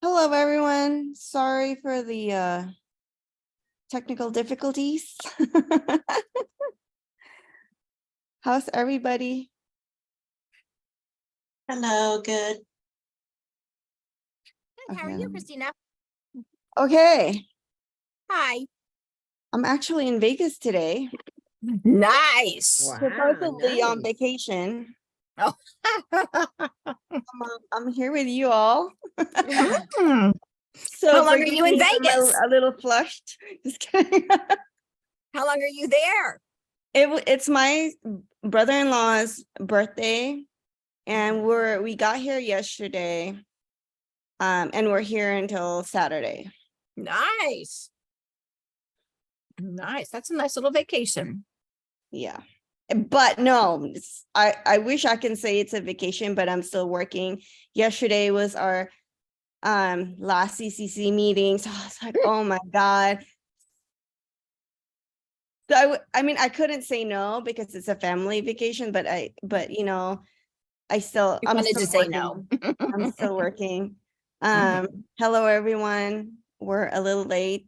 Hello, everyone. Sorry for the technical difficulties. How's everybody? Hello, good. Good. How are you, Christina? Okay, Hi. I'm actually in Vegas today, Nice. supposedly on vacation. Oh. I'm here with you all. How So long are forgive you in me, I'm Vegas? a little flushed. Just kidding. How long are you there? It's my brother-in-law's birthday, and we got here yesterday, and we're here until Saturday. Nice. Nice. That's a nice little vacation. Yeah. But no, I wish I can say it's a vacation, but I'm still working. Yesterday was our last CCC meeting. So I was like, oh my God. So I mean, I couldn't say no because it's a family vacation, but you know, I'm still say no. working. I'm still working. Hello everyone. We're a little late.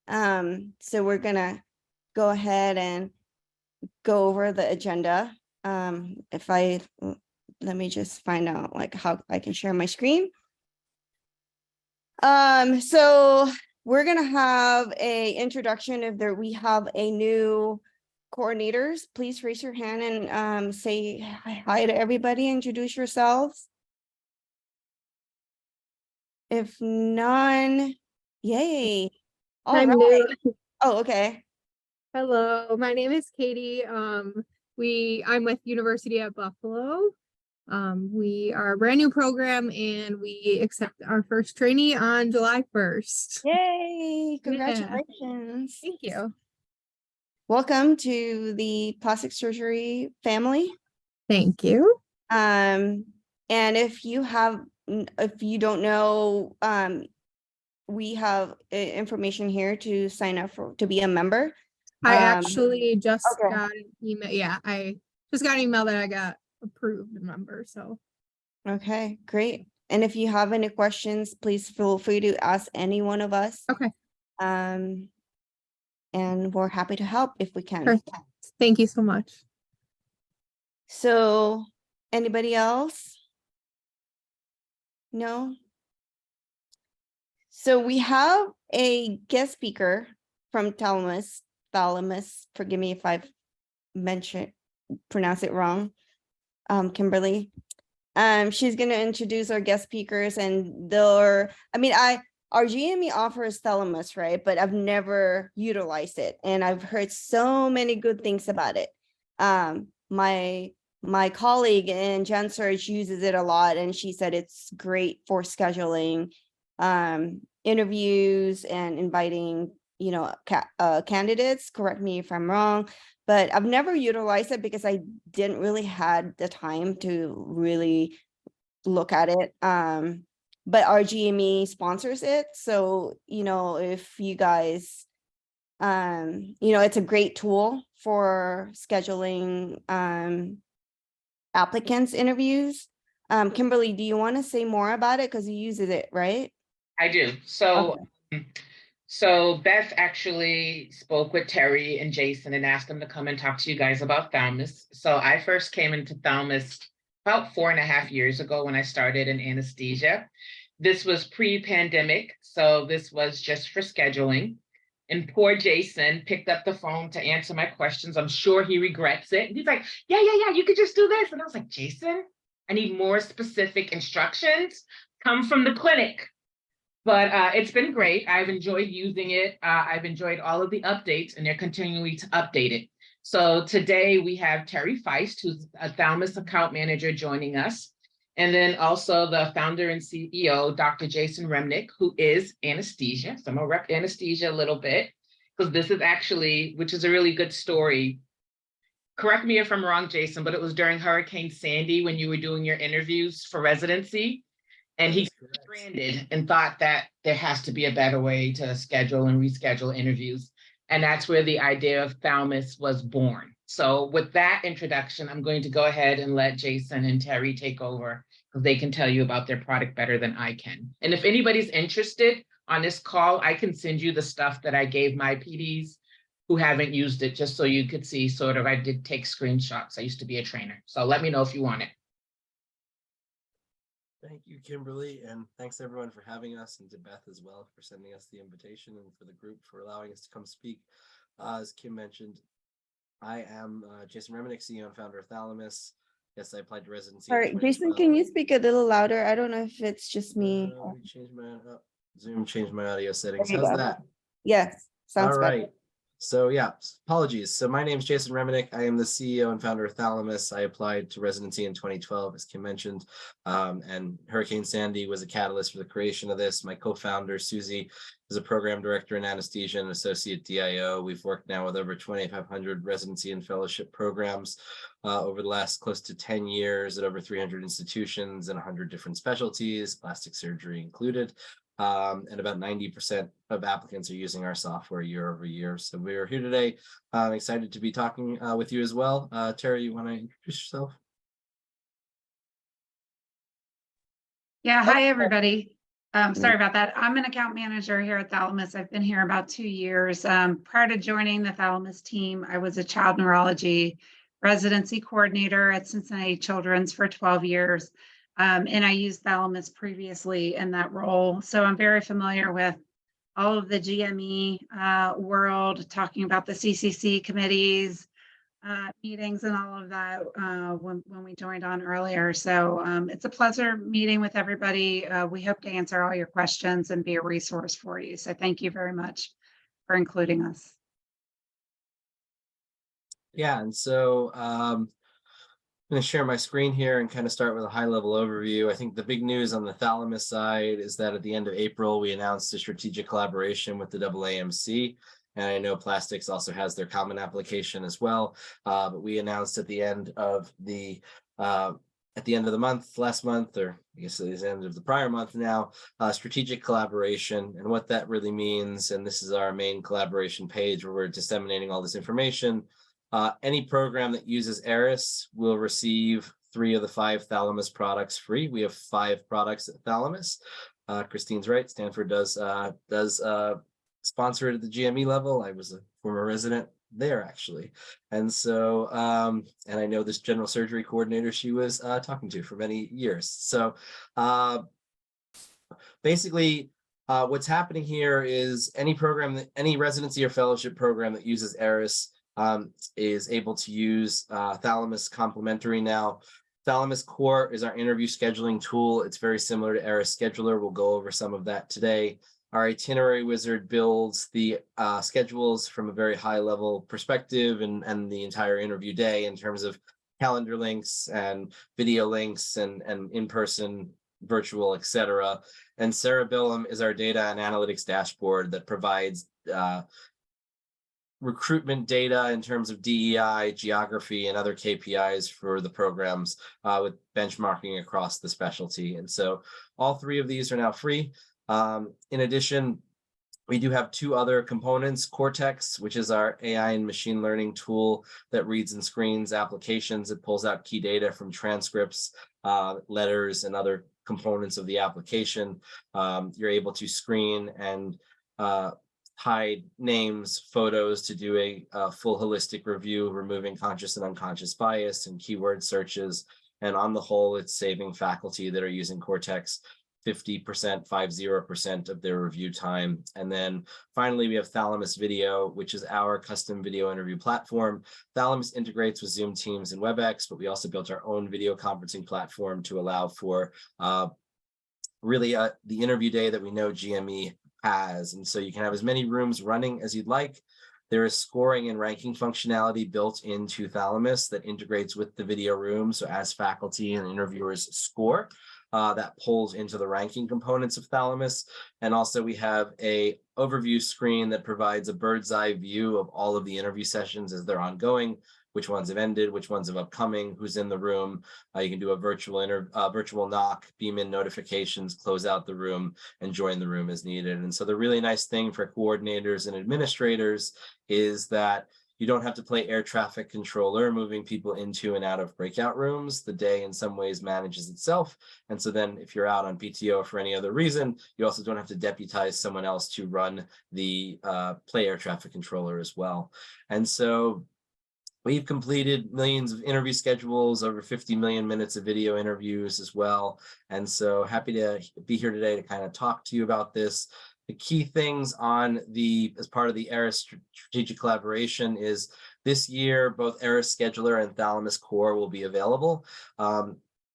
So we're gonna go ahead and go over the agenda. Let me just find out like how I can share my screen. So we're gonna have a introduction. If we have a new coordinators, please raise your hand and say hi to everybody, introduce yourselves. If none, yay. All I'm right. new. Oh, okay. Hello, my name is Katie. I'm with University at Buffalo. We are a brand new program and we accept our first trainee on July 1st. Yay, Yeah. congratulations. Thank you. Welcome to the plastic surgery family. Thank you. And if you don't know, we have information here to sign up to be a member. I actually just okay. got an email. Yeah, I just got an email that I got approved a member. So Okay, great. And if you have any questions, please feel free to ask any one of us. okay. And we're happy to help if we can. Perfect. Thank you so much. So anybody else? No? So we have a guest speaker from Thalamus. Forgive me if I've pronounce it wrong. Kimberly. She's going to introduce our guest speakers, and our GME offers Thalamus, right? But I've never utilized it, and I've heard so many good things about it. My colleague in Gen Surg uses it a lot, and she said it's great for scheduling interviews and inviting, candidates. Correct me if I'm wrong, but I've never utilized it because I didn't really had the time to really look at it. But our GME sponsors it. So, if you guys, it's a great tool for scheduling applicants interviews. Kimberly, do you want to say more about it? Because you use it, right? I do. So Beth actually spoke with Terry and Jason and asked them to come and talk to you guys about Thalamus. So I first came into Thalamus about 4.5 years ago when I started in anesthesia. This was pre-pandemic, so this was just for scheduling. And poor Jason picked up the phone to answer my questions. I'm sure he regrets it. And he's like, yeah, you could just do this. And I was like, Jason, I need more specific instructions. Come from the clinic. But it's been great. I've enjoyed using it. I've enjoyed all of the updates, and they're continuing to update it. So today we have Terry Feist, who's a Thalamus account manager, joining us. And then also the founder and CEO, Dr. Jason Remnick, who is anesthesia. So I'm gonna rep anesthesia a little bit, because this is actually, which is a really good story. Correct me if I'm wrong, Jason, but it was during Hurricane Sandy when you were doing your interviews for residency. And he stranded and thought that there has to be a better way to schedule and reschedule interviews. And that's where the idea of Thalamus was born. So with that introduction, I'm going to go ahead and let Jason and Terry take over because they can tell you about their product better than I can. And if anybody's interested on this call, I can send you the stuff that I gave my PDs who haven't used it, just so you could see sort of, I did take screenshots. I used to be a trainer. So let me know if you want it. Thank you, Kimberly, and thanks everyone for having us, and to Beth as well for sending us the invitation, and for the group for allowing us to come speak. As Kim mentioned, I am Jason Reminick, CEO and founder of Thalamus. Yes, I applied to residency. in Sorry, Jason, 2012. can you speak a little louder? I don't know if it's just me. Let me change my Zoom, change my audio settings. There you How's go. that? Yes, sounds All better. right. So yeah, apologies. So my name is Jason Reminick. I am the CEO and founder of Thalamus. I applied to residency in 2012, as Kim mentioned, and Hurricane Sandy was a catalyst for the creation of this. My co-founder, Susie, is a program director in anesthesia and associate DIO. We've worked now with over 2,500 residency and fellowship programs over the last close to 10 years at over 300 institutions and 100 different specialties, plastic surgery included. And about 90% of applicants are using our software year over year. So we are here today. I'm excited to be talking with you as well. Terry, you want to introduce yourself? Yeah, hi, everybody. Sorry about that. I'm an account manager here at Thalamus. I've been here about 2 years. Prior to joining the Thalamus team, I was a child neurology residency coordinator at Cincinnati Children's for 12 years. And I used Thalamus previously in that role. So I'm very familiar with all of the GME world, talking about the CCC committees, meetings and all of that when we joined on earlier. So it's a pleasure meeting with everybody. We hope to answer all your questions and be a resource for you. So thank you very much for including us. Yeah, and so I'm going to share my screen here and kind of start with a high-level overview. I think the big news on the Thalamus side is that at the end of April, we announced a strategic collaboration with the AAMC. And I know Plastics also has their common application as well. But we announced at the end of the month, last month, or I guess at the end of the prior month now, strategic collaboration. And what that really means, and this is our main collaboration page where we're disseminating all this information. Any program that uses Eris will receive 3 of the 5 Thalamus products free. We have 5 products at Thalamus. Christine's right. Stanford does sponsor it at the GME level. I was a former resident there, actually. And so, and I know this general surgery coordinator she was talking to for many years. So basically, what's happening here is any residency or fellowship program that uses Eris is able to use Thalamus Complementary now. Thalamus Core is our interview scheduling tool. It's very similar to Eris Scheduler. We'll go over some of that today. Our itinerary wizard builds the schedules from a very high level perspective and the entire interview day in terms of calendar links and video links and in-person, virtual, etc. And Cerebellum is our data and analytics dashboard that provides recruitment data in terms of DEI, geography, and other KPIs for the programs with benchmarking across the specialty. And so all 3 of these are now free. In addition, we do have 2 other components, Cortex, which is our AI and machine learning tool that reads and screens applications. It pulls out key data from transcripts, letters, and other components of the application. You're able to screen and hide names, photos to do a full holistic review, removing conscious and unconscious bias and keyword searches. And on the whole, it's saving faculty that are using Cortex 50% of their review time. And then finally, we have Thalamus Video, which is our custom video interview platform. Thalamus integrates with Zoom, Teams, and WebEx, but we also built our own video conferencing platform to allow for really the interview day that we know GME has. And so you can have as many rooms running as you'd like. There is scoring and ranking functionality built into Thalamus that integrates with the video room. So as faculty and interviewers score, that pulls into the ranking components of Thalamus. And also we have a overview screen that provides a bird's eye view of all of the interview sessions as they're ongoing, which ones have ended, which ones have upcoming, who's in the room. You can do a virtual knock, beam in notifications, close out the room, and join the room as needed. And so the really nice thing for coordinators and administrators is that You don't have to play air traffic controller, moving people into and out of breakout rooms. The day in some ways manages itself. And so then if you're out on PTO for any other reason, you also don't have to deputize someone else to run the play air traffic controller as well. And so we've completed millions of interview schedules, over 50 million minutes of video interviews as well. And so happy to be here today to kind of talk to you about this. The key things as part of the ARIS strategic collaboration is this year, both ARIS Scheduler and Thalamus Core will be available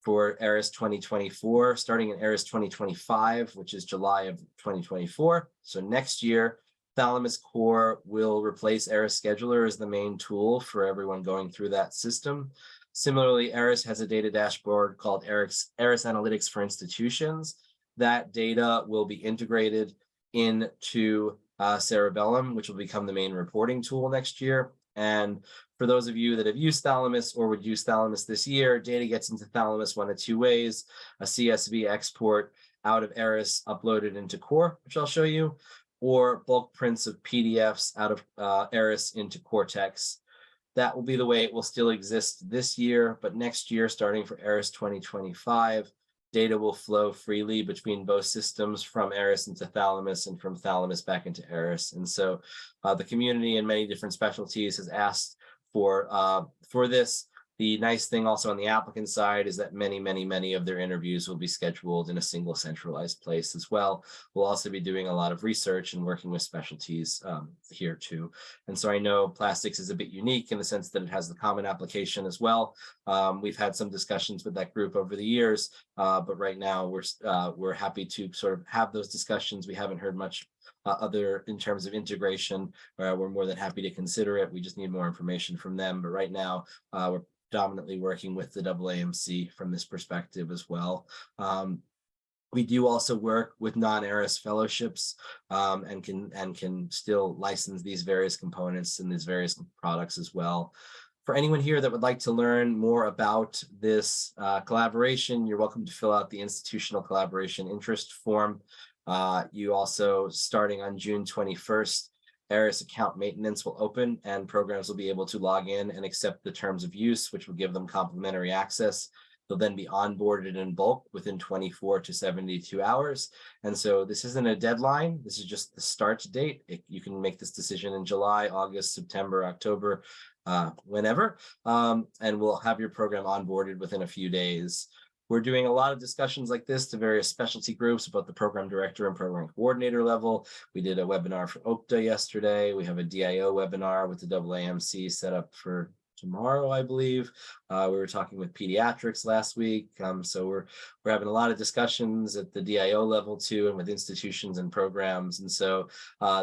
for ARIS 2024, starting in ARIS 2025, which is July of 2024. So next year, Thalamus Core will replace ARIS Scheduler as the main tool for everyone going through that system. Similarly, ARIS has a data dashboard called ARIS Analytics for Institutions. That data will be integrated into Cerebellum, which will become the main reporting tool next year. And for those of you that have used Thalamus or would use Thalamus this year, data gets into Thalamus one of two ways: a CSV export out of ARIS uploaded into Core, which I'll show you, or bulk prints of PDFs out of ARIS into Cortex. That will be the way it will still exist this year, but next year, starting for ARIS 2025, data will flow freely between both systems, from ARIS into Thalamus and from Thalamus back into ARIS. And so the community in many different specialties has asked for this. The nice thing also on the applicant side is that many of their interviews will be scheduled in a single centralized place as well. We'll also be doing a lot of research and working with specialties here too. And so I know plastics is a bit unique in the sense that it has the common application as well. We've had some discussions with that group over the years, but right now we're happy to sort of have those discussions. We haven't heard much other in terms of integration. We're more than happy to consider it. We just need more information from them. But right now we're dominantly working with the AAMC from this perspective as well. We do also work with non-ARIS fellowships and can still license these various components and these various products as well. For anyone here that would like to learn more about this collaboration, you're welcome to fill out the institutional collaboration interest form. You also, starting on June 21st, ARIS account maintenance will open and programs will be able to log in and accept the terms of use, which will give them complimentary access. They'll then be onboarded in bulk within 24 to 72 hours. And so this isn't a deadline. This is just the start date. You can make this decision in July, August, September, October, whenever, and we'll have your program onboarded within a few days. We're doing a lot of discussions like this to various specialty groups about the program director and program coordinator level. We did a webinar for OPTA yesterday. We have a DIO webinar with the AAMC set up for tomorrow, I believe. We were talking with pediatrics last week. So we're having a lot of discussions at the DIO level too, and with institutions and programs. And so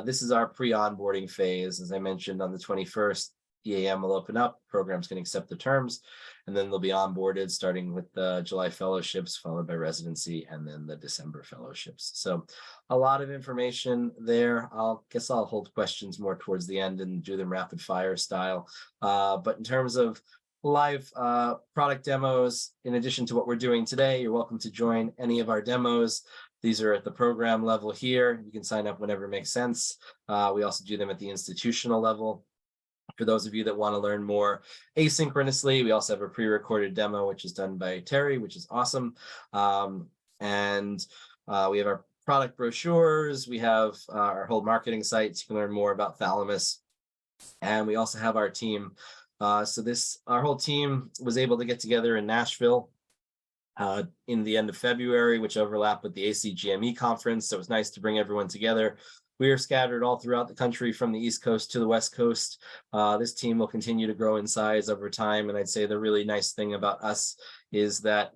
this is our pre-onboarding phase. As I mentioned, on the 21st, EAM will open up, programs can accept the terms, and then they'll be onboarded starting with the July fellowships, followed by residency, and then the December fellowships. So a lot of information there. Guess I'll hold questions more towards the end and do them rapid fire style. But in terms of live product demos, in addition to what we're doing today, you're welcome to join any of our demos. These are at the program level here. You can sign up whenever it makes sense. We also do them at the institutional level. For those of you that want to learn more asynchronously, we also have a pre-recorded demo, which is done by Terry, which is awesome. And we have our product brochures. We have our whole marketing sites. You can learn more about Thalamus. And we also have our team. So our whole team was able to get together in Nashville in the end of February, which overlapped with the ACGME conference. So it was nice to bring everyone together. We are scattered all throughout the country from the East Coast to the West Coast. This team will continue to grow in size over time. And I'd say the really nice thing about us is that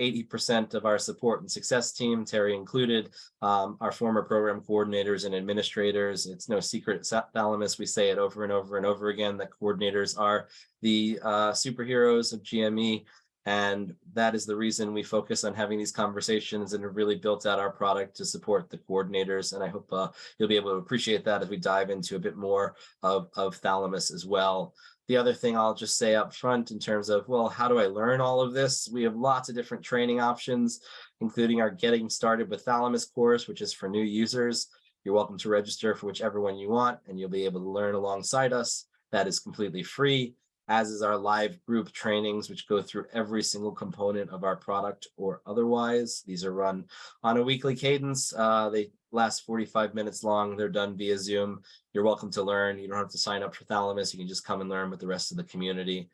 80% of our support and success team, Terry included, are former program coordinators and administrators. It's no secret at Thalamus. We say it over and over and over again that coordinators are the superheroes of GME. And that is the reason we focus on having these conversations and have really built out our product to support the coordinators. And I hope you'll be able to appreciate that as we dive into a bit more of Thalamus as well. The other thing I'll just say up front in terms of, well, how do I learn all of this? We have lots of different training options, including our Getting Started with Thalamus course, which is for new users. You're welcome to register for whichever one you want, and you'll be able to learn alongside us. that is completely free, as is our live group trainings, which go through every single component of our product or otherwise. These are run on a weekly cadence. They last 45 minutes long. They're done via Zoom. You're welcome to learn. You don't have to sign up for Thalamus. You can just come and learn with the rest of the community.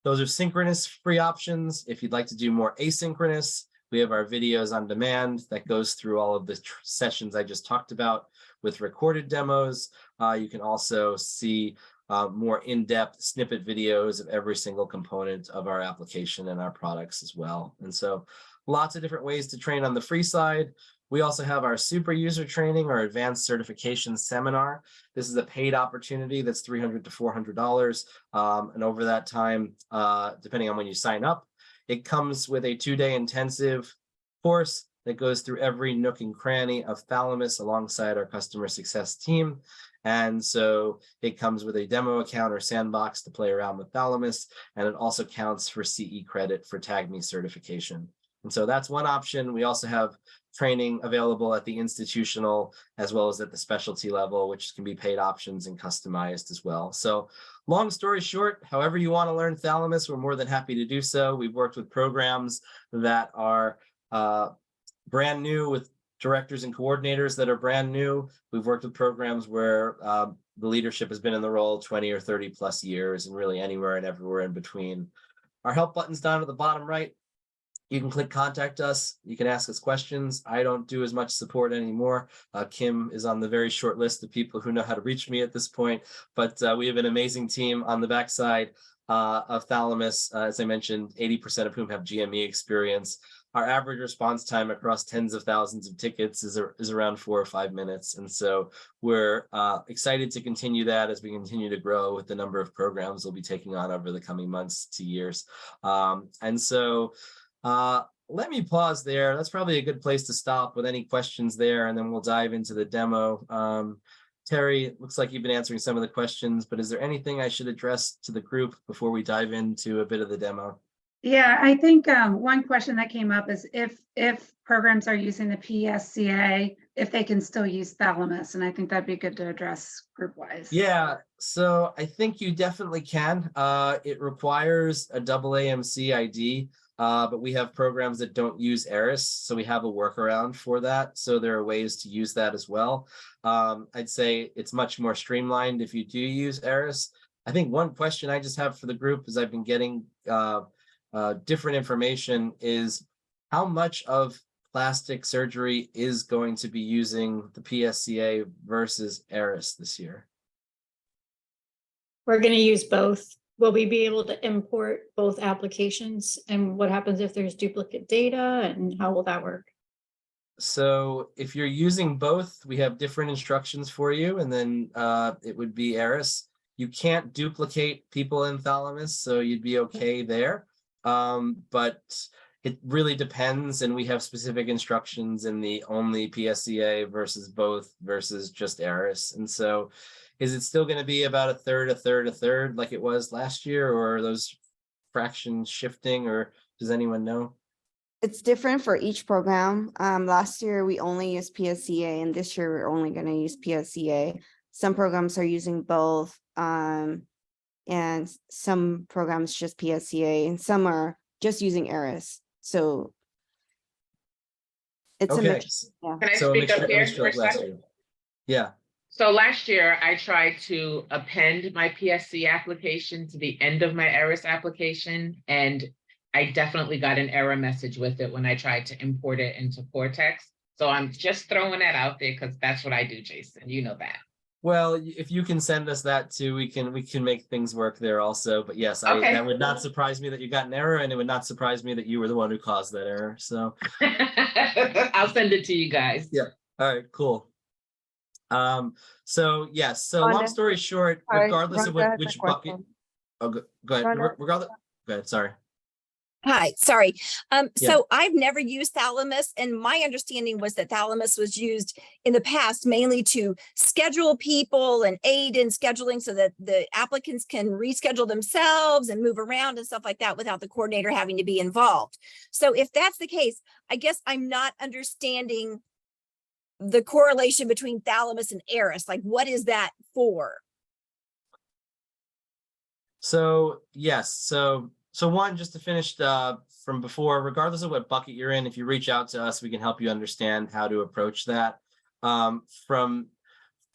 Those are synchronous free options. If you'd like to do more asynchronous, we have our videos on demand that goes through all of the sessions I just talked about with recorded demos. You can also see more in-depth snippet videos of every single component of our application and our products as well. And so lots of different ways to train on the free side. We also have our super user training or advanced certification seminar. This is a paid opportunity that's $300 to $400. And over that time, depending on when you sign up, it comes with a 2-day intensive course that goes through every nook and cranny of Thalamus alongside our customer success team. And so it comes with a demo account or sandbox to play around with Thalamus, and it also counts for CE credit for TAGME certification. And so that's one option. We also have training available at the institutional as well as at the specialty level, which can be paid options and customized as well. So long story short, however you want to learn Thalamus, we're more than happy to do so. We've worked with programs that are brand new, with directors and coordinators that are brand new. We've worked with programs where the leadership has been in the role 20 or 30 plus years, and really anywhere and everywhere in between. Our help button's down at the bottom right. You can click contact us. You can ask us questions. I don't do as much support anymore. Kim is on the very short list of people who know how to reach me at this point, but we have an amazing team on the backside of Thalamus. As I mentioned, 80% of whom have GME experience. Our average response time across tens of thousands of tickets is around 4 or 5 minutes. And so we're excited to continue that as we continue to grow with the number of programs we'll be taking on over the coming months to years. Let me pause there. That's probably a good place to stop with any questions there, and then we'll dive into the demo. Terry, it looks like you've been answering some of the questions, but is there anything I should address to the group before we dive into a bit of the demo? Yeah, I think one question that came up is if programs are using the PSCA, if they can still use Thalamus, and I think that'd be good to address group-wise. Yeah, so I think you definitely can. It requires a AAMC ID. But we have programs that don't use Eris, so we have a workaround for that. So there are ways to use that as well. I'd say it's much more streamlined if you do use Eris. I think one question I just have for the group, as I've been getting different information, is how much of plastic surgery is going to be using the PSCA versus Eris this year? We're going to use both. Will we be able to import both applications? And what happens if there's duplicate data, and how will that work? So if you're using both, we have different instructions for you, and then it would be Eris. You can't duplicate people in Thalamus, so you'd be okay there. But it really depends, and we have specific instructions in the only PSCA versus both versus just Eris. And so is it still going to be about a third like it was last year, or are those fractions shifting, or does anyone know? It's different for each program. Last year we only used PSCA, and this year we're only going to use PSCA. Some programs are using both, and some programs just PSCA, and some are just using Eris. So it's a Okay. mix. Yeah. Can I So a speak up mixture- a here mixture for a like last second? year. Yeah. So last year, I tried to append my PSC application to the end of my Eris application, and I definitely got an error message with it when I tried to import it into Cortex. So I'm just throwing that out there because that's what I do, Jason. You know that. Well, if you can send us that too, we can make things work there also. But yes, Okay. that would not surprise me that you got an error, and it would not surprise me that you were the one who caused that error. So I'll send it to you guys. Yeah. All right, cool. So yes, so long Rhonda. story short, Sorry, regardless of Rhonda has a which bucket. question. Oh, go ahead. Rhonda. Regardless. Go ahead. Sorry. Hi, sorry. Yeah. So I've never used Thalamus, and my understanding was that Thalamus was used in the past mainly to schedule people and aid in scheduling so that the applicants can reschedule themselves and move around and stuff like that without the coordinator having to be involved. So if that's the case, I guess I'm not understanding the correlation between Thalamus and Eris. Like, what is that for? So yes, so one, just to finish from before, regardless of what bucket you're in, if you reach out to us, we can help you understand how to approach that. From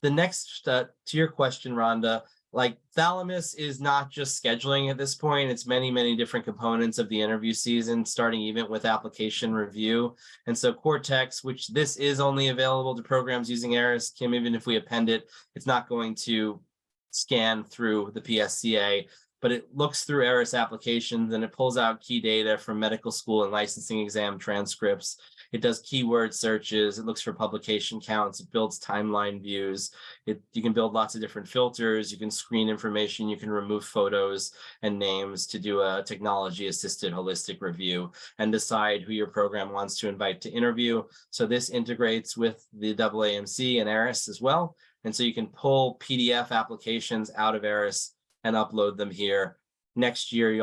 the next to your question, Rhonda, like Thalamus is not just scheduling at this point. It's many different components of the interview season, starting even with application review. And so Cortex, which this is only available to programs using ARIS, Kim, even if we append it, it's not going to scan through the PSCA, but it looks through ARIS applications and it pulls out key data from medical school and licensing exam transcripts. It does keyword searches. It looks for publication counts. It builds timeline views. You can build lots of different filters. You can screen information. You can remove photos and names to do a technology assisted holistic review and decide who your program wants to invite to interview. So this integrates with the AAMC and ARIS as well. And so you can pull PDF applications out of ARIS and upload them here. Next year,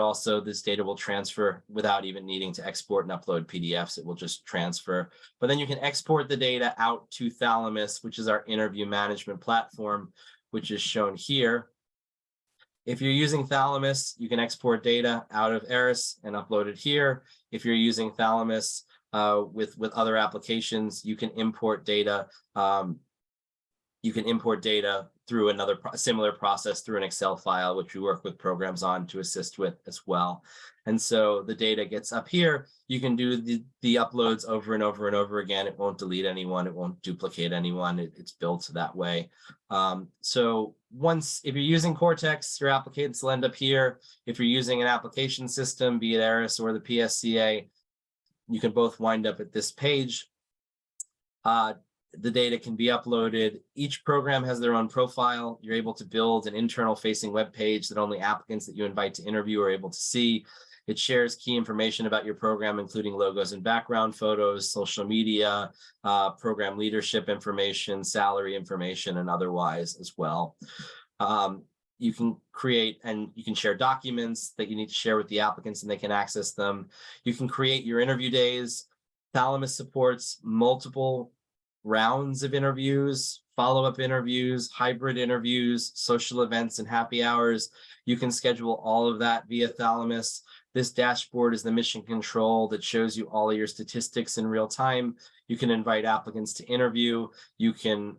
this data will transfer without even needing to export and upload PDFs. It will just transfer. But then you can export the data out to Thalamus, which is our interview management platform, which is shown here. If you're using Thalamus, you can export data out of ARIS and upload it here. If you're using Thalamus with other applications, you can import data. You can import data through another similar process through an Excel file, which we work with programs on to assist with as well. And so the data gets up here. You can do the uploads over and over and over again. It won't delete anyone. It won't duplicate anyone. It's built that way. So if you're using Cortex, your applicants will end up here. If you're using an application system, be it ARIS or the PSCA, you can both wind up at this page. The data can be uploaded. Each program has their own profile. You're able to build an internal facing web page that only applicants that you invite to interview are able to see. It shares key information about your program, including logos and background photos, social media, program leadership information, salary information, and otherwise as well. You can create and you can share documents that you need to share with the applicants and they can access them. You can create your interview days. Thalamus supports multiple rounds of interviews, follow-up interviews, hybrid interviews, social events, and happy hours. You can schedule all of that via Thalamus. This dashboard is the mission control that shows you all of your statistics in real time. You can invite applicants to interview. You can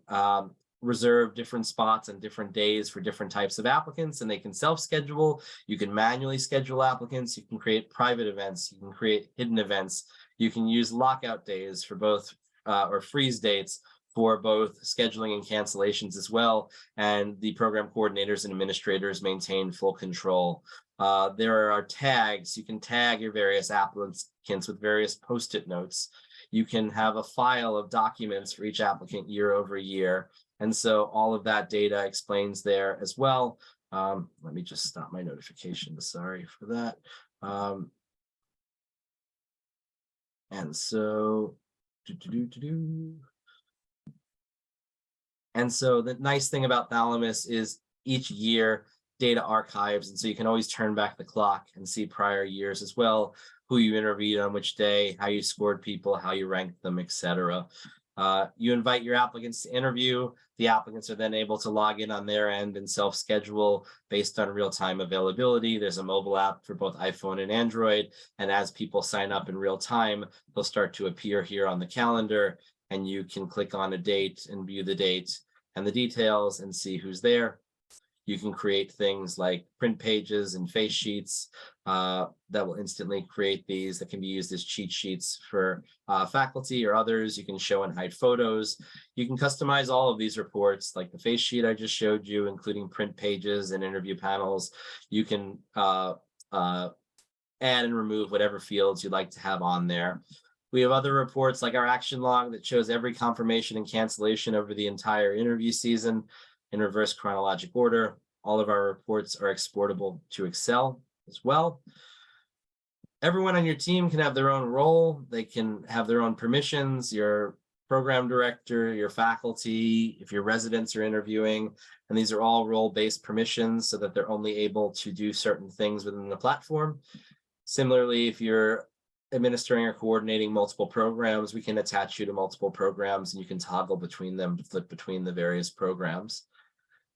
reserve different spots and different days for different types of applicants, and they can self-schedule. You can manually schedule applicants. You can create private events. You can create hidden events. You can use lockout days for both or freeze dates for both scheduling and cancellations as well. And the program coordinators and administrators maintain full control. There are tags. You can tag your various applicants with various Post-it notes. You can have a file of documents for each applicant year over year. And so all of that data explains there as well. Let me just stop my notification. Sorry for that. And so And so the nice thing about Thalamus is each year data archives. And so you can always turn back the clock and see prior years as well, who you interviewed on which day, how you scored people, how you ranked them, etc. You invite your applicants to interview. The applicants are then able to log in on their end and self-schedule based on real-time availability. There's a mobile app for both iPhone and Android. And as people sign up in real time, they'll start to appear here on the calendar, and you can click on a date and view the date and the details and see who's there. You can create things like print pages and face sheets that will instantly create these that can be used as cheat sheets for faculty or others. You can show and hide photos. You can customize all of these reports, like the face sheet I just showed you, including print pages and interview panels. You can add and remove whatever fields you'd like to have on there. We have other reports like our action log that shows every confirmation and cancellation over the entire interview season in reverse chronologic order. All of our reports are exportable to Excel as well. Everyone on your team can have their own role. They can have their own permissions, your program director, your faculty, if your residents are interviewing, and these are all role-based permissions so that they're only able to do certain things within the platform. Similarly, if you're administering or coordinating multiple programs, we can attach you to multiple programs and you can toggle between them, flip between the various programs.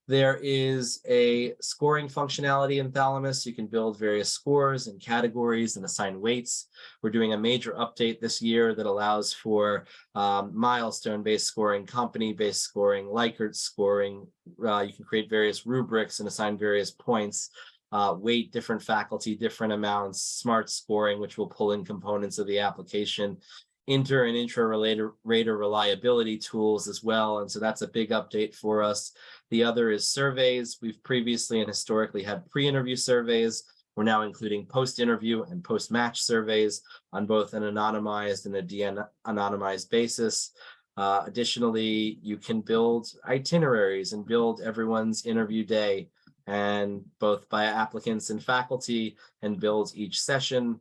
There is a scoring functionality in Thalamus. You can build various scores and categories and assign weights. We're doing a major update this year that allows for milestone-based scoring, company-based scoring, Likert scoring. You can create various rubrics and assign various points, weight different faculty, different amounts, smart scoring, which will pull in components of the application, inter and intra-rater reliability tools as well. And so that's a big update for us. The other is surveys. We've previously and historically had pre-interview surveys. We're now including post-interview and post-match surveys on both an anonymized and a de-anonymized basis. Additionally, you can build itineraries and build everyone's interview day, and both by applicants and faculty, and build each session.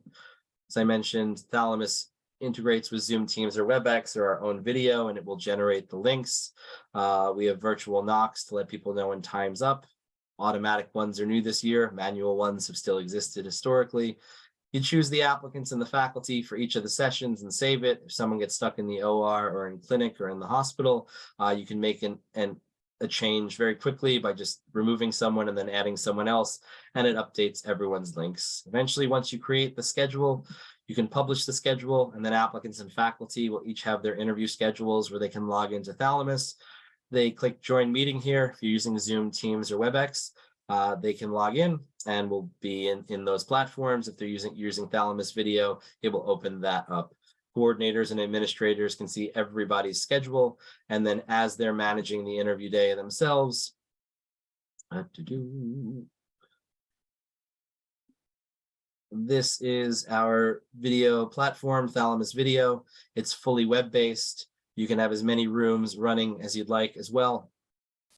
As I mentioned, Thalamus integrates with Zoom, Teams, or WebEx or our own video, and it will generate the links. We have virtual knocks to let people know when time's up. Automatic ones are new this year. Manual ones have still existed historically. You choose the applicants and the faculty for each of the sessions and save it. If someone gets stuck in the OR or in clinic or in the hospital, you can make a change very quickly by just removing someone and then adding someone else, and it updates everyone's links. Eventually, once you create the schedule, you can publish the schedule, and then applicants and faculty will each have their interview schedules where they can log into Thalamus. They click join meeting here. If you're using Zoom, Teams, or WebEx, they can log in and will be in those platforms. If they're using Thalamus video, it will open that up. Coordinators and administrators can see everybody's schedule, and then as they're managing the interview day themselves, this is our video platform, Thalamus Video. It's fully web-based. You can have as many rooms running as you'd like as well.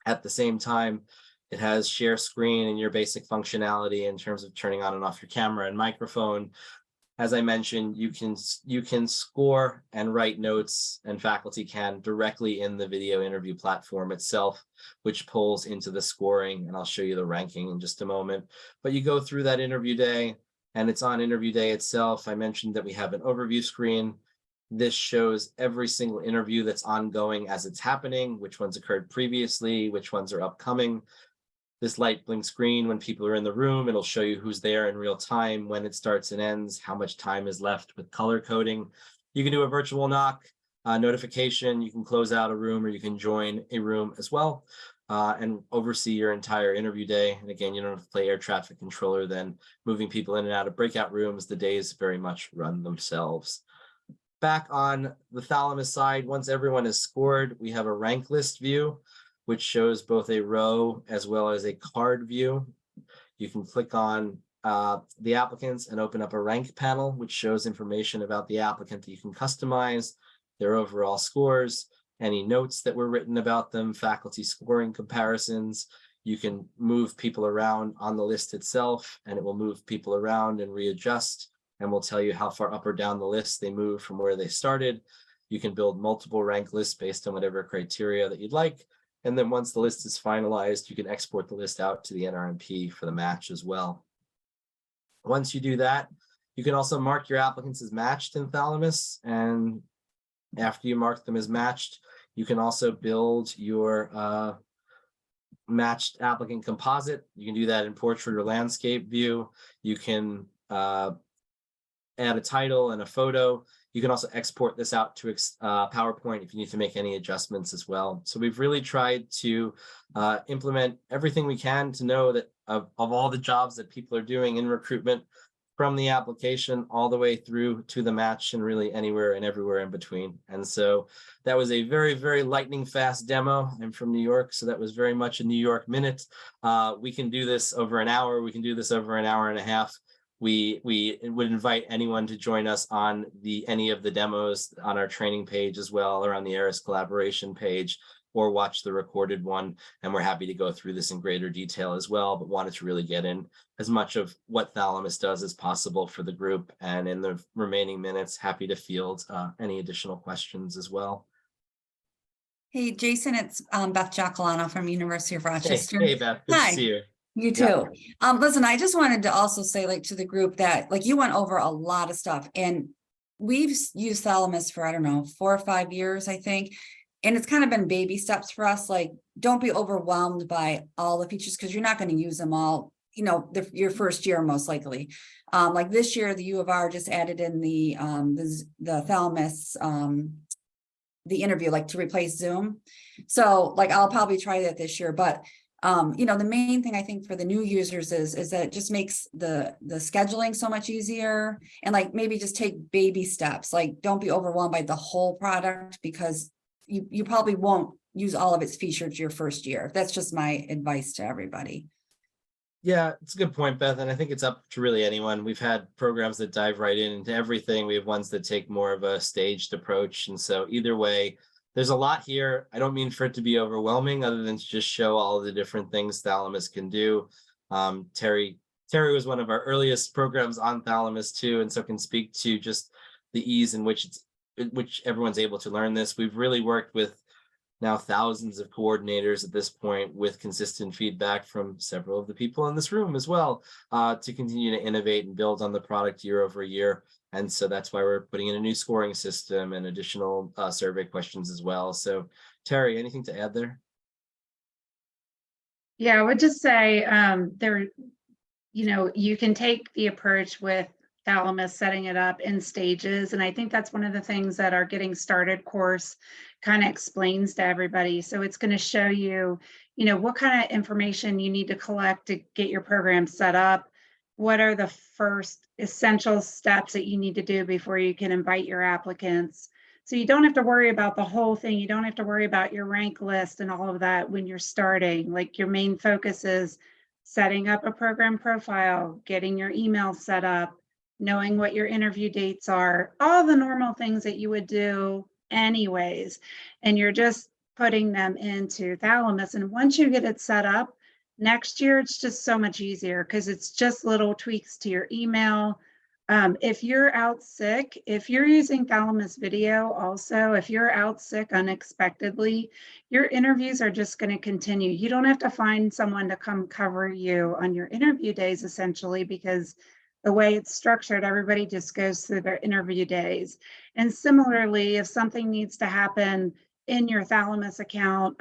At the same time, it has share screen and your basic functionality in terms of turning on and off your camera and microphone. As I mentioned, you can score and write notes, and faculty can directly in the video interview platform itself, which pulls into the scoring, and I'll show you the ranking in just a moment. But you go through that interview day, and it's on interview day itself. I mentioned that we have an overview screen. This shows every single interview that's ongoing as it's happening, which ones occurred previously, which ones are upcoming. This light blinks green when people are in the room. It'll show you who's there in real time, when it starts and ends, how much time is left with color coding. You can do a virtual knock notification. You can close out a room, or you can join a room as well, and oversee your entire interview day. And again, you don't have to play air traffic controller, then moving people in and out of breakout rooms. The days very much run themselves. Back on the Thalamus side, once everyone is scored, we have a rank list view, which shows both a row as well as a card view. You can click on the applicants and open up a rank panel, which shows information about the applicant that you can customize, their overall scores, any notes that were written about them, faculty scoring comparisons. You can move people around on the list itself, and it will move people around and readjust, and will tell you how far up or down the list they move from where they started. You can build multiple rank lists based on whatever criteria that you'd like. And then once the list is finalized, you can export the list out to the NRMP for the match as well. Once you do that, you can also mark your applicants as matched in Thalamus. And after you mark them as matched, you can also build your matched applicant composite. You can do that in portrait or landscape view. You can add a title and a photo. You can also export this out to PowerPoint if you need to make any adjustments as well. So we've really tried to implement everything we can to know that of all the jobs that people are doing in recruitment, from the application all the way through to the match, and really anywhere and everywhere in between. And so that was a very, very lightning fast demo. I'm from New York, so that was very much a New York minute. We can do this over an hour. We can do this over an hour and a half. We would invite anyone to join us on any of the demos on our training page as well, or on the ARIS collaboration page, or watch the recorded one. And we're happy to go through this in greater detail as well, but wanted to really get in as much of what Thalamus does as possible for the group. And in the remaining minutes, happy to field any additional questions as well. Hey, Jason, it's Beth Giacolano from University of Rochester. Hey Beth, good Hi. to see you. You too. Listen, I just wanted to also say, like, to the group that, like, you went over a lot of stuff, and we've used Thalamus for, I don't know, 4 or 5 years, I think. And it's kind of been baby steps for us. Like, don't be overwhelmed by all the features because you're not going to use them all, you know, your first year most likely. Like this year, the U of R just added in the Thalamus, the interview, like to replace Zoom. So like, I'll probably try that this year, but you know, the main thing I think for the new users is that it just makes the scheduling so much easier, and like maybe just take baby steps. Like don't be overwhelmed by the whole product because you probably won't use all of its features your first year. That's just my advice to everybody. Yeah, it's a good point, Beth, and I think it's up to really anyone. We've had programs that dive right into everything. We have ones that take more of a staged approach, and so either way, there's a lot here. I don't mean for it to be overwhelming, other than to just show all of the different things Thalamus can do. Terry was one of our earliest programs on Thalamus too, and so can speak to just the ease in which everyone's able to learn this. We've really worked with now thousands of coordinators at this point, with consistent feedback from several of the people in this room as well, to continue to innovate and build on the product year over year. And so that's why we're putting in a new scoring system and additional survey questions as well. So Terry, anything to add there? Yeah, I would just say you can take the approach with Thalamus, setting it up in stages. And I think that's one of the things that our Getting Started course kind of explains to everybody. So it's going to show you, what kind of information you need to collect to get your program set up. What are the first essential steps that you need to do before you can invite your applicants? So you don't have to worry about the whole thing. You don't have to worry about your rank list and all of that when you're starting. Like your main focus is setting up a program profile, getting your email set up, knowing what your interview dates are, all the normal things that you would do anyways. And you're just putting them into Thalamus. And once you get it set up, next year, it's just so much easier because it's just little tweaks to your email. If you're out sick, if you're using Thalamus Video also, if you're out sick unexpectedly, your interviews are just going to continue. You don't have to find someone to come cover you on your interview days, essentially, because the way it's structured, everybody just goes through their interview days. And similarly, if something needs to happen in your Thalamus account,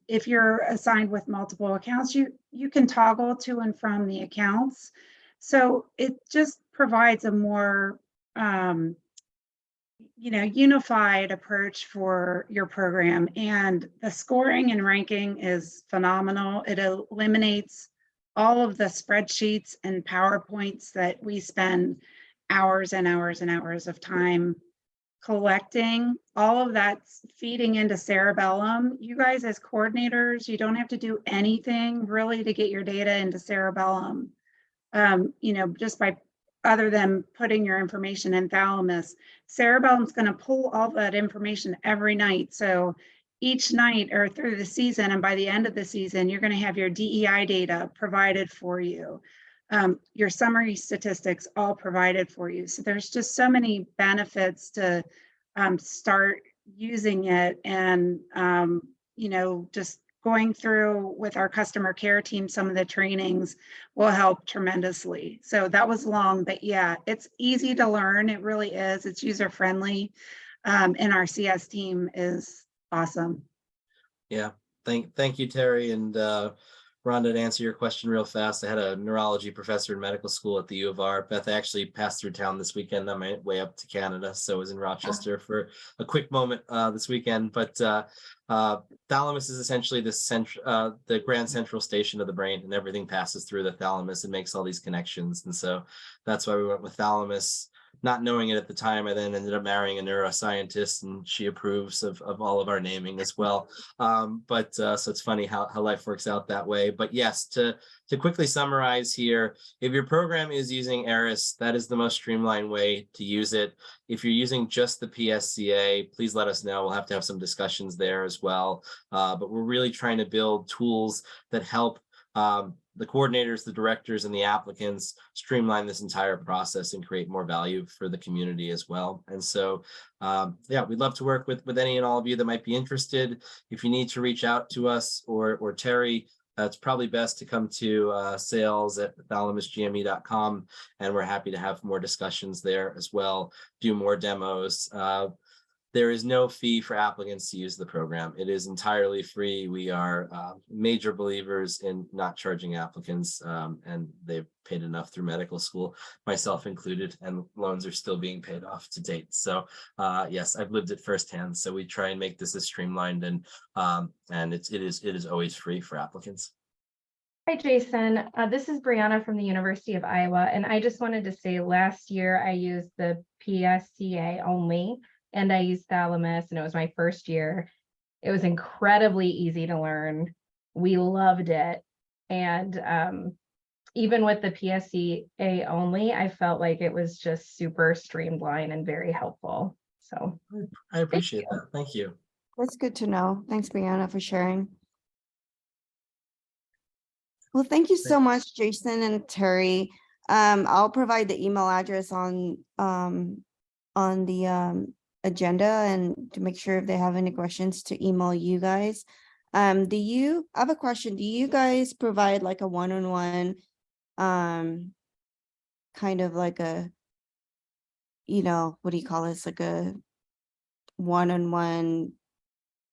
if you're assigned with multiple accounts, you can toggle to and from the accounts. So it just provides a more unified approach for your program. And the scoring and ranking is phenomenal. It eliminates all of the spreadsheets and PowerPoints that we spend hours and hours and hours of time collecting. All of that's feeding into Cerebellum. You guys as coordinators, you don't have to do anything really to get your data into Cerebellum. Just by other than putting your information in Thalamus. Cerebellum's going to pull all that information every night. So each night or through the season, and by the end of the season, you're going to have your DEI data provided for you. Your summary statistics all provided for you. So there's just so many benefits to start using it, and just going through with our customer care team, some of the trainings will help tremendously. So that was long, but yeah, it's easy to learn. It really is. It's user friendly, and our CS team is awesome. Yeah, thank you, Terry. And Rhonda, to answer your question real fast, I had a neurology professor in medical school at the U of R. Beth, I actually passed through town this weekend on my way up to Canada, so I was in Rochester for a quick moment this weekend. But thalamus is essentially the grand central station of the brain, and everything passes through the thalamus and makes all these connections. And so that's why we went with thalamus. Not knowing it at the time, I then ended up marrying a neuroscientist, and she approves of all of our naming as well. So it's funny how life works out that way. But yes, to quickly summarize here, if your program is using Eris, that is the most streamlined way to use it. If you're using just the PSCA, please let us know. We'll have to have some discussions there as well. But we're really trying to build tools that help the coordinators, the directors, and the applicants streamline this entire process and create more value for the community as well. And so, we'd love to work with any and all of you that might be interested. If you need to reach out to us or Terry, it's probably best to come to sales@thalamusgme.com, and we're happy to have more discussions there as well, do more demos. There is no fee for applicants to use the program. It is entirely free. We are major believers in not charging applicants, and they've paid enough through medical school, myself included, and loans are still being paid off to date. So yes, I've lived it firsthand. So we try and make this as streamlined, and it is always free for applicants. Hi, Jason. This is Brianna from the University of Iowa, and I just wanted to say last year I used the PSCA only, and I used Thalamus, and it was my first year. It was incredibly easy to learn. We loved it. And even with the PSCA only, I felt like it was just super streamlined and very helpful. So I appreciate that. Thank you. That's good to know. Thanks, Brianna, for sharing. Well, thank you so much, Jason and Terry. I'll provide the email address on the agenda, and to make sure if they have any questions to email you guys. I have a question. Do you guys provide like a one-on-one, kind of like a, what do you call this? Like a one-on-one,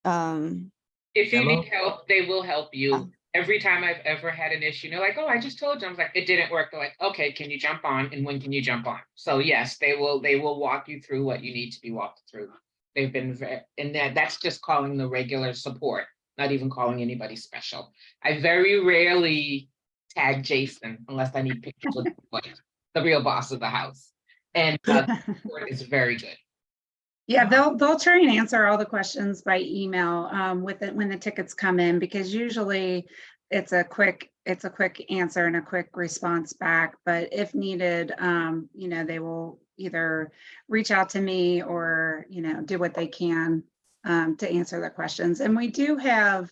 If you Demo? need help, they will help you. Every time I've ever had an issue, they're like, oh, I just told you. I was like, it didn't work. They're like, okay, can you jump on? And when can you jump on? So yes, they will walk you through what you need to be walked through. They've been and that's just calling the regular support, not even calling anybody special. I very rarely tag Jason unless I need pictures of the real boss of the house. And the support is very good. Yeah, they'll try and answer all the questions by email when the tickets come in, because usually it's a quick answer and a quick response back. But if needed, they will either reach out to me or do what they can to answer the questions. And we do have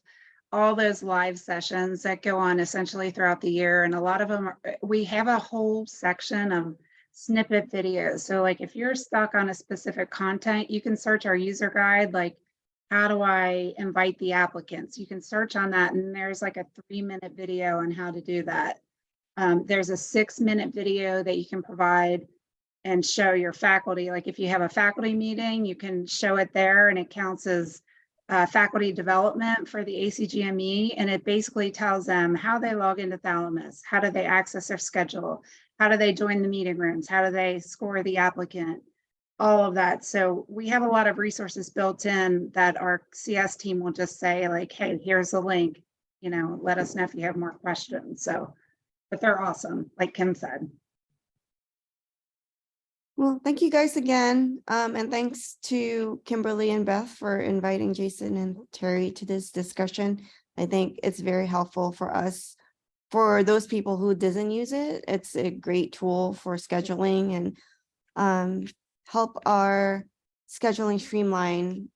all those live sessions that go on essentially throughout the year, and a lot of them we have a whole section of snippet videos. So like if you're stuck on a specific content, you can search our user guide, like how do I invite the applicants? You can search on that, and there's like a 3-minute video on how to do that. There's a 6-minute video that you can provide and show your faculty. Like if you have a faculty meeting, you can show it there, and it counts as faculty development for the ACGME, and it basically tells them how they log into Thalamus, how do they access their schedule, how do they join the meeting rooms, how do they score the applicant, all of that. So we have a lot of resources built in that our CS team will just say like, hey, here's the link, let us know if you have more questions. So, but they're awesome, like Kim said. Well, thank you guys again. And thanks to Kimberly and Beth for inviting Jason and Terry to this discussion. I think it's very helpful for us. For those people who doesn't use it, it's a great tool for scheduling and help our scheduling streamline,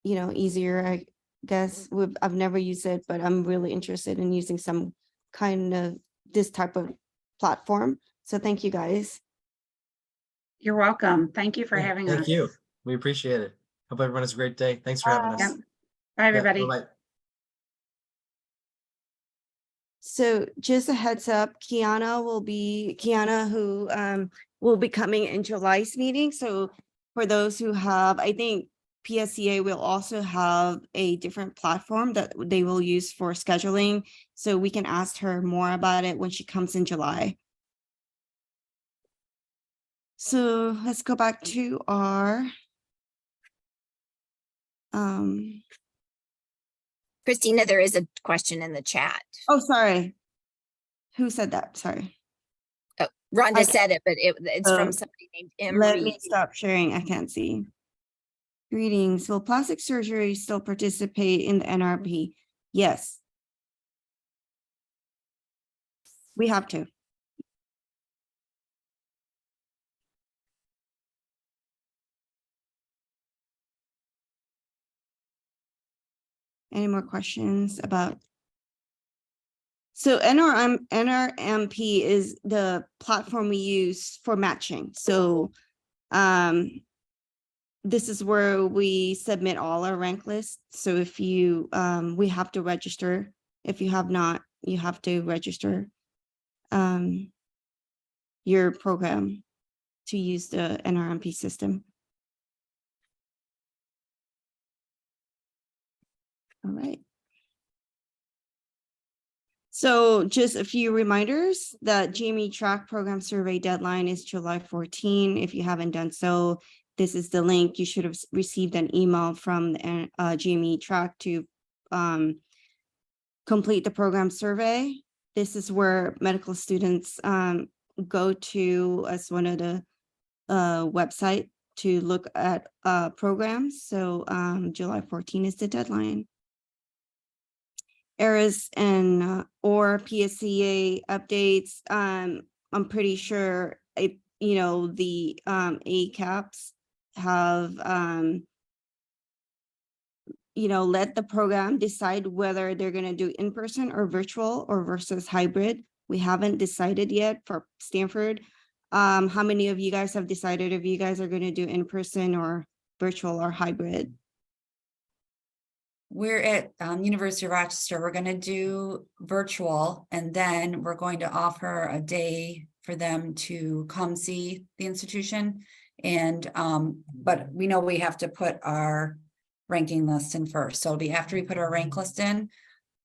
easier, I guess. I've never used it, but I'm really interested in using some kind of this type of platform. So thank you guys. You're welcome. Thank you for having us. Thank you. We appreciate it. Hope everyone has a great day. Thanks for having us. Yep. Bye, everybody. Yeah, bye-bye. So just a heads up, Kiana who will be coming in July's meeting. So for those who have, I think PSCA will also have a different platform that they will use for scheduling. So we can ask her more about it when she comes in July. So let's go back to our Christina, there is a question in the chat. oh, sorry. Who said that? Sorry. Oh, Rhonda I- said it, but it's Oh, from somebody named M. Let Reed. me stop sharing. I can't see. Greetings. Will plastic surgery still participate in the NRP? Yes. We have to. Any more questions about? So NRMP is the platform we use for matching. So this is where we submit all our rank lists. So if you, we have to register. If you have not, you have to register your program to use the NRMP system. All right. So just a few reminders that GME track program survey deadline is July 14. If you haven't done so, this is the link. You should have received an email from the GME track to complete the program survey. This is where medical students go to as one of the website to look at programs. So July 14 is the deadline. Errors and or PSCA updates. I'm pretty sure the ACAPs have let the program decide whether they're going to do in-person or virtual or versus hybrid. We haven't decided yet for Stanford. How many of you guys have decided if you guys are going to do in-person or virtual or hybrid? We're at University of Rochester. We're going to do virtual, and then we're going to offer a day for them to come see the institution. And but we know we have to put our ranking list in first. So it'll be after we put our rank list in.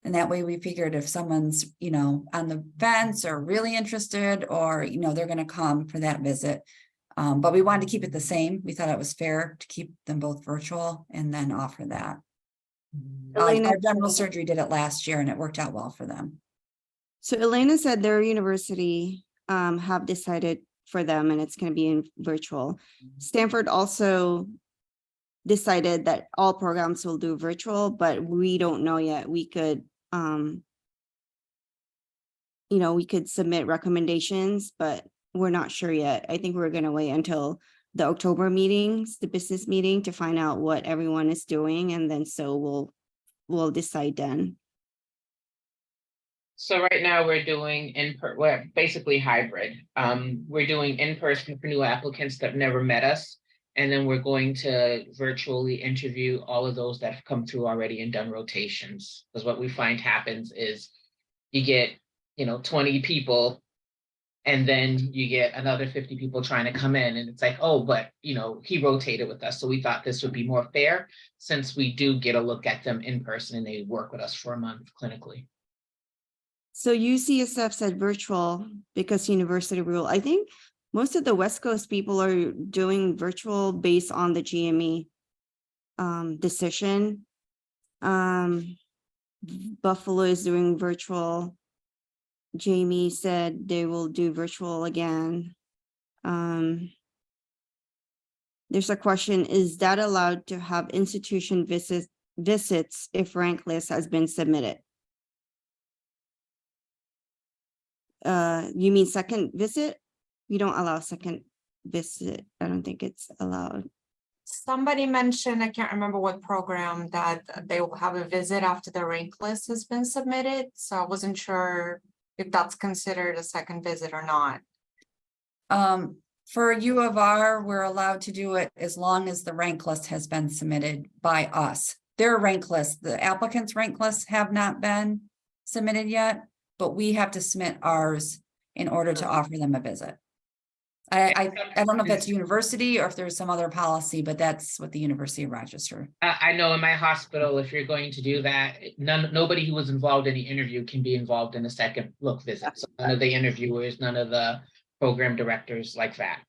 And that way we figured if someone's, on the fence or really interested, or, they're going to come for that visit. But we wanted to keep it the same. We thought it was fair to keep them both virtual and then offer that. Elena- Our general surgery did it last year and it worked out well for them. So Elena said their university have decided for them and it's going to be in virtual. Stanford also decided that all programs will do virtual, but we don't know yet. We could, we could submit recommendations, but we're not sure yet. I think we're going to wait until the October meetings, the business meeting, to find out what everyone is doing. And then so we'll decide then. So right now we're doing we're basically hybrid. We're doing in-person for new applicants that have never met us. And then we're going to virtually interview all of those that have come through already and done rotations. Because what we find happens is you get, 20 people, and then you get another 50 people trying to come in. And it's like, oh, but, he rotated with us. So we thought this would be more fair since we do get a look at them in person and they work with us for a month clinically. So UCSF said virtual because university rule. I think most of the West Coast people are doing virtual based on the GME decision. Buffalo is doing virtual. Jamie said they will do virtual again. There's a question, is that allowed to have institution visits if rank list has been submitted? You mean second visit? We don't allow second visit. I don't think it's allowed. Somebody mentioned, I can't remember what program, that they will have a visit after the rank list has been submitted. So I wasn't sure if that's considered a second visit or not. For U of R, we're allowed to do it as long as the rank list has been submitted by us. Their rank list, the applicants' rank lists have not been submitted yet, but we have to submit ours in order to offer them a visit. I don't know if that's university or if there's some other policy, but that's what the University of Rochester. I know in my hospital, if you're going to do that, nobody who was involved in the interview can be involved in a second look visit. So none of the interviewers, none of the program directors like that.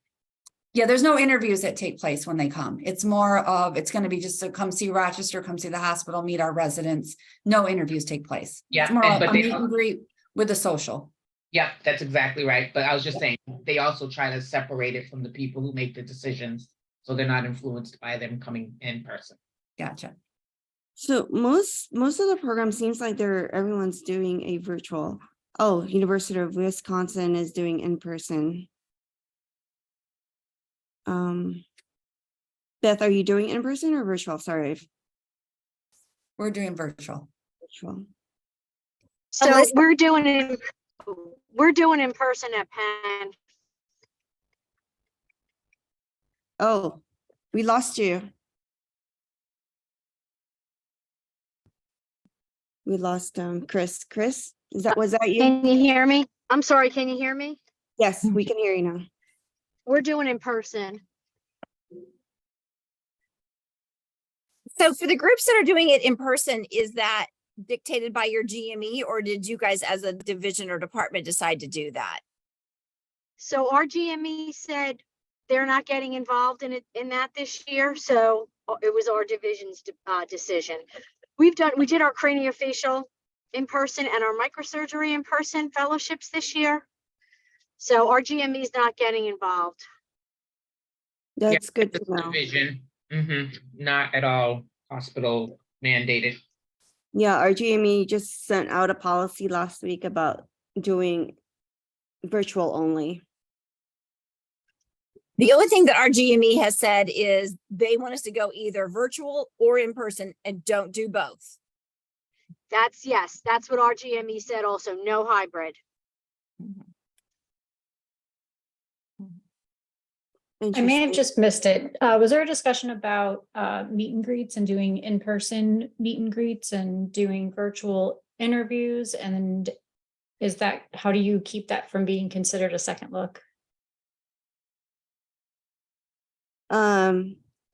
Yeah, there's no interviews that take place when they come. It's more of, it's going to be just to come see Rochester, come see the hospital, meet our residents. No interviews take place. Yeah, It's more but a meet and greet with the social. Yeah, that's exactly right. But I was just saying, they also try to separate it from the people who make the decisions, so they're not influenced by them coming in person. Gotcha. So most of the program seems like everyone's doing a virtual. Oh, University of Wisconsin is doing in person. Beth, are you doing in person or virtual? Sorry. We're doing virtual. Virtual. So Alyssa- we're doing in person at Penn. Oh, we lost you. We lost Chris. Chris, was that you? Can you hear me? I'm sorry, can you hear me? Yes, we can hear you now. We're doing in person. So for the groups that are doing it in person, is that dictated by your GME, or did you guys as a division or department decide to do that? So our GME said they're not getting involved in it, in that this year, so it was our division's decision. We did our craniofacial in person and our microsurgery in person fellowships this year. So our GME is not getting involved. That's good It's to know. division, not at all hospital mandated. Yeah, our GME just sent out a policy last week about doing virtual only. The only thing that our GME has said is they want us to go either virtual or in person and don't do both. Yes, that's what our GME said also, no hybrid. I may have just missed it. Was there a discussion about meet and greets and doing in-person meet and greets and doing virtual interviews? And how do you keep that from being considered a second look?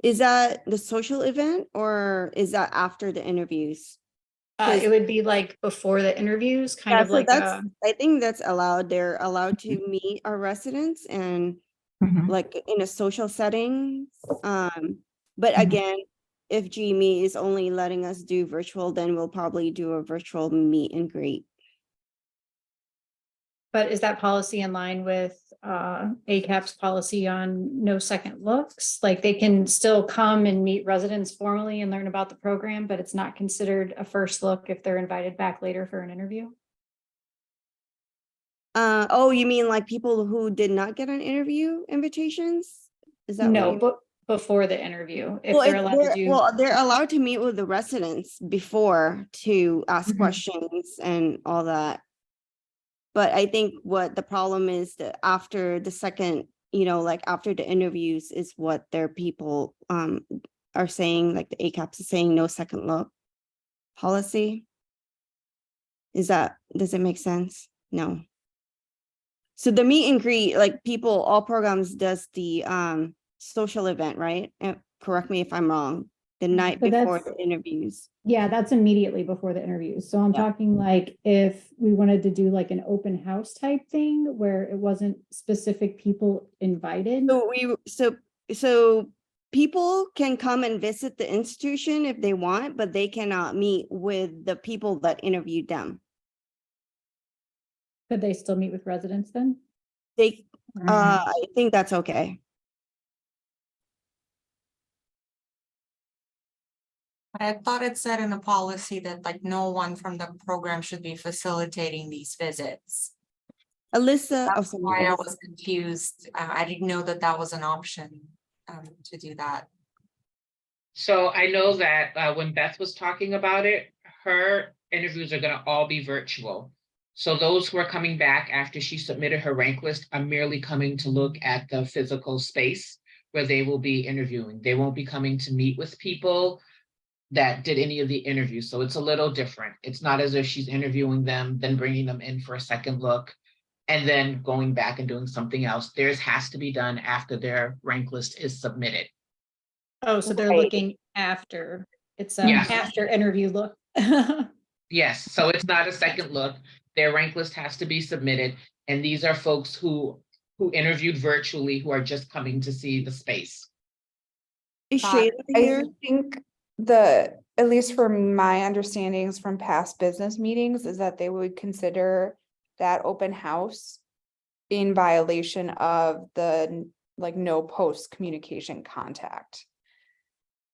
Is that the social event or is that after the interviews? It would be like before the interviews, kind Yeah, of so like that's, I think that's allowed. They're allowed to meet our residents and like in a social setting. But again, if GME is only letting us do virtual, then we'll probably do a virtual meet and greet. But is that policy in line with ACAP's policy on no second looks? Like they can still come and meet residents formally and learn about the program, but it's not considered a first look if they're invited back later for an interview? Oh, you mean like people who did not get an interview invitations? Is that what No, you- but before the interview, if Well, they're allowed to do. well, they're allowed to meet with the residents before to ask questions and all that. But I think what the problem is that after the second, like after the interviews is what their people are saying, like the ACAPS is saying no second look policy. Does it make sense? No. So the meet and greet, like people, all programs does the social event, right? Correct me if I'm wrong, the night But before that's- the interviews. Yeah, that's immediately before the interviews. So I'm Yeah. talking like if we wanted to do like an open house type thing where it wasn't specific people invited. So people can come and visit the institution if they want, but they cannot meet with the people that interviewed them. Could they still meet with residents then? I think that's okay. But I thought it said in the policy that like no one from the program should be facilitating these visits. Alyssa, That's why I was confused. I didn't know that that was an option to do that. So I know that when Beth was talking about it, her interviews are gonna all be virtual. So those who are coming back after she submitted her rank list are merely coming to look at the physical space where they will be interviewing. They won't be coming to meet with people that did any of the interviews. So it's a little different. It's not as if she's interviewing them, then bringing them in for a second look, and then going back and doing something else. Theirs has to be done after their rank list is submitted. Oh, so they're Right. looking after, it's a Yes. after interview look. Yes, so it's not a second look. Their rank list has to be submitted. And these are folks who interviewed virtually, who are just coming to see the space. Is Uh, Shayla here? I think at least from my understandings from past business meetings, is that they would consider that open house in violation of the like no post communication contact.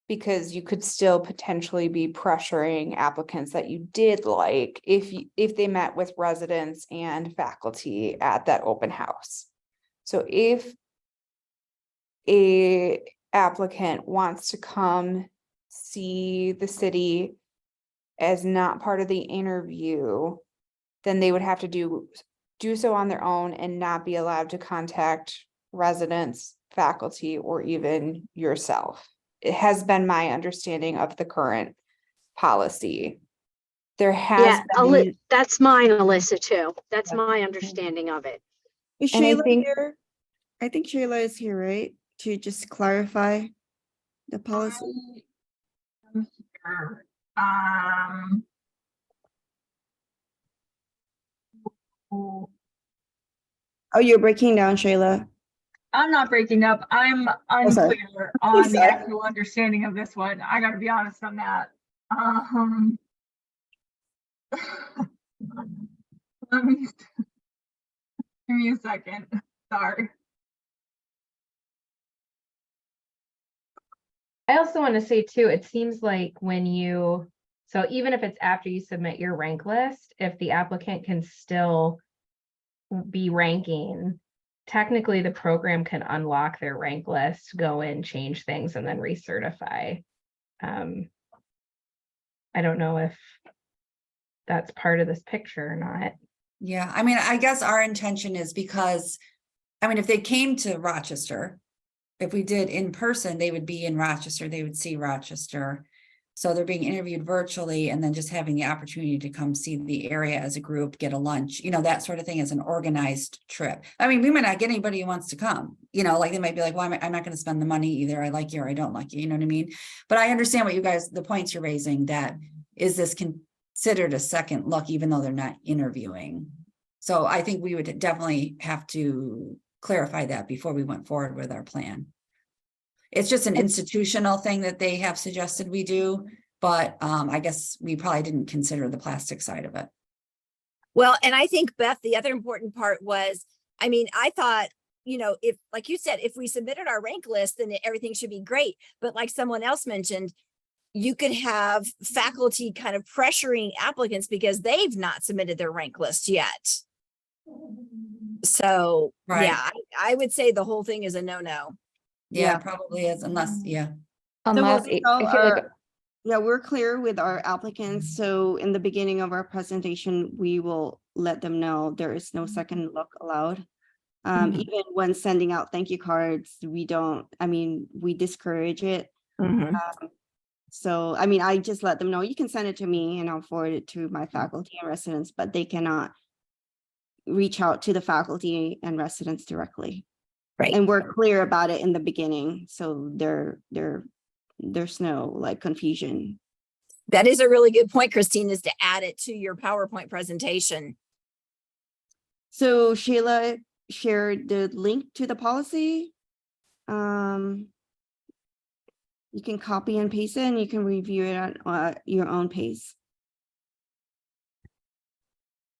Because you could still potentially be pressuring applicants that you did like if they met with residents and faculty at that open house. So if a applicant wants to come see the city as not part of the interview, then they would have to do so on their own and not be allowed to contact residents, faculty, or even yourself. It has been my understanding of the current policy. There has been, That's mine, Alyssa, too. That's my understanding of it. Is and I Shayla think- here? I think Shayla is here, right? To just clarify the policy. Here. Oh, Oh, you're breaking down, Shayla. I'm not breaking up. I'm sorry. unclear on the Sorry. actual understanding of this one. I gotta be honest on that. Let me, give me a second. Sorry. I also want to say too, it seems like when you, so even if it's after you submit your rank list, if the applicant can still be ranking, technically the program can unlock their rank list, go in, change things, and then recertify. I don't know if that's part of this picture or not. Yeah, I mean, I guess our intention is because, I mean, if they came to Rochester, if we did in person, they would be in Rochester, they would see Rochester. So they're being interviewed virtually and then just having the opportunity to come see the area as a group, get a lunch, you know, that sort of thing as an organized trip. I mean, we might not get anybody who wants to come, you know, like they might be like, well, I'm not going to spend the money either. I like you or I don't like you, you know what I mean? But I understand what you guys, the points you're raising, that is this considered a second look, even though they're not interviewing. So I think we would definitely have to clarify that before we went forward with our plan. It's just an institutional thing that they have suggested we do, but I guess we probably didn't consider the plastic side of it. Well, and I think, Beth, the other important part was, I mean, I thought, you know, if, like you said, if we submitted our rank list, then everything should be great. But like someone else mentioned, you could have faculty kind of pressuring applicants because they've not submitted their rank list yet. So, Right. yeah, I would say the whole thing is a no-no. Yeah, it probably is, unless, yeah. Unless, So we'll I tell feel like, our- yeah, we're clear with our applicants. So in the beginning of our presentation, we will let them know there is no second look allowed. Even when sending out thank you cards, we discourage it. So, I mean, I just let them know, you can send it to me and I'll forward it to my faculty and residents, but they cannot reach out to the faculty and residents directly. Right. And we're clear about it in the beginning, so there's no like confusion. That is a really good point, Christine, is to add it to your PowerPoint presentation. So Sheila shared the link to the policy. You can copy and paste it and you can review it at your own pace.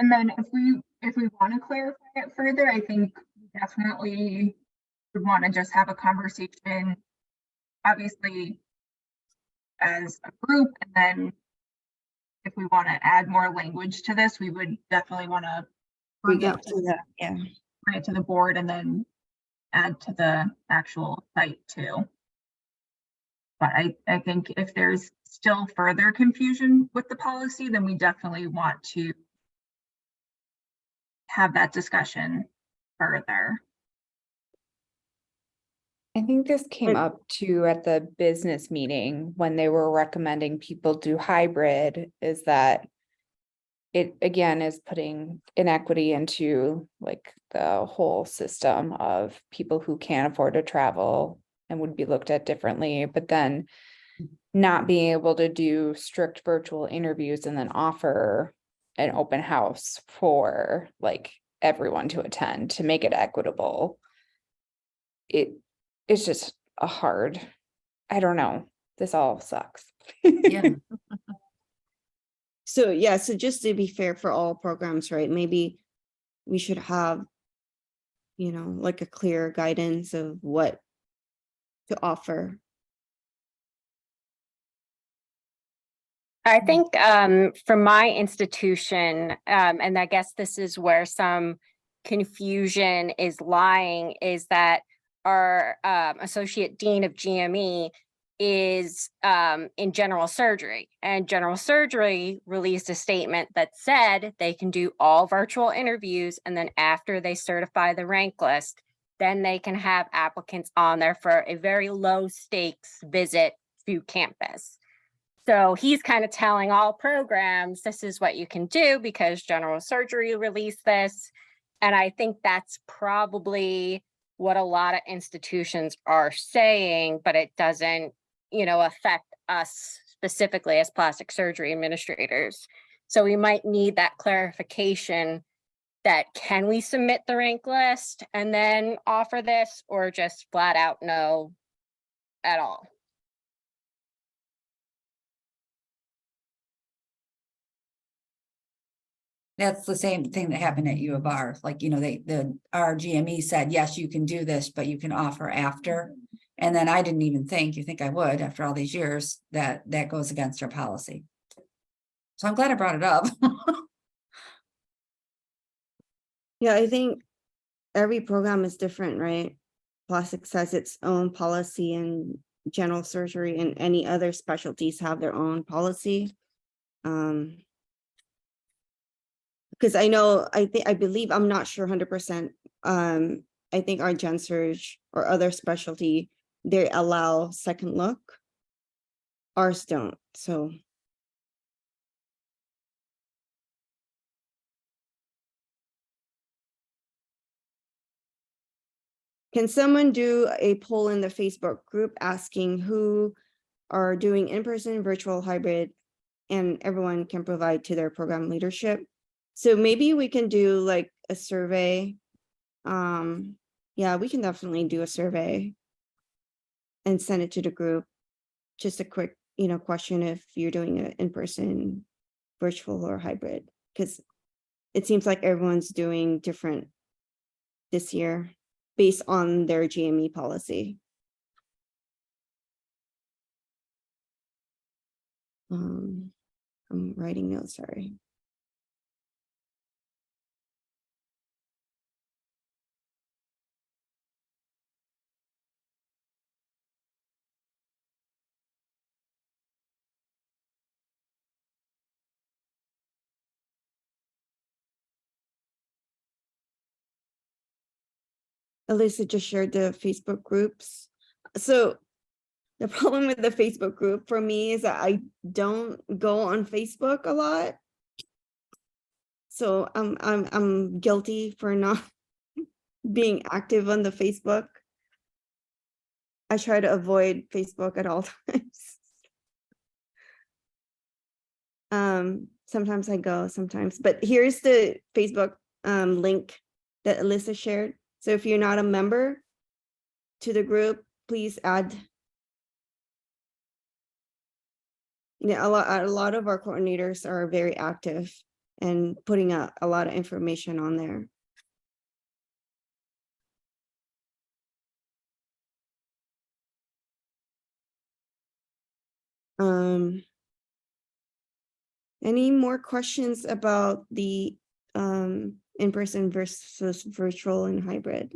And then if we want to clarify it further, I think we definitely would want to just have a conversation, obviously, as a group, and then if we want to add more language to this, we would definitely want to bring it to the board and then add to the actual site too. But I think if there's still further confusion with the policy, then we definitely want to have that discussion further. I think this came up too at the business meeting when they were recommending people do hybrid, is that it again is putting inequity into like the whole system of people who can't afford to travel and would be looked at differently, but then not being able to do strict virtual interviews and then offer an open house for like everyone to attend to make it equitable. It's just a hard, I don't know, this all sucks. Yeah. So yeah, so just to be fair for all programs, right? Maybe we should have, you know, like a clear guidance of what to offer. I think from my institution, and I guess this is where some confusion is lying, is that our associate dean of GME is in general surgery, and general surgery released a statement that said they can do all virtual interviews, and then after they certify the rank list, then they can have applicants on there for a very low stakes visit to campus. So he's kind of telling all programs, this is what you can do because general surgery released this. And I think that's probably what a lot of institutions are saying, but it doesn't, you know, affect us specifically as plastic surgery administrators. So we might need that clarification that can we submit the rank list and then offer this, or just flat out no at all? That's the same thing that happened at U of R. Like, you know, our GME said, yes, you can do this, but you can offer after. And then I didn't even think, you think I would, after all these years, that goes against our policy. So I'm glad I brought it up. Yeah, I think every program is different, right? Plastics has its own policy, and general surgery and any other specialties have their own policy. Because I know, I believe, I'm not sure 100%. I think our gen surge or other specialty, they allow second look. Ours don't, so. Can someone do a poll in the Facebook group asking who are doing in-person, virtual, hybrid, and everyone can provide to their program leadership? So maybe we can do like a survey. Yeah, we can definitely do a survey and send it to the group. Just a quick, question if you're doing it in-person, virtual, or hybrid, because it seems like everyone's doing different this year based on their GME policy. I'm writing notes, sorry. Alyssa just shared the Facebook groups. So the problem with the Facebook group for me is that I don't go on Facebook a lot. So I'm guilty for not being active on the Facebook. I try to avoid Facebook at all times. Sometimes I go, sometimes, but here's the Facebook link that Alyssa shared. So if you're not a member to the group, please add. A lot of our coordinators are very active and putting a lot of information on there. Any more questions about the in-person versus virtual and hybrid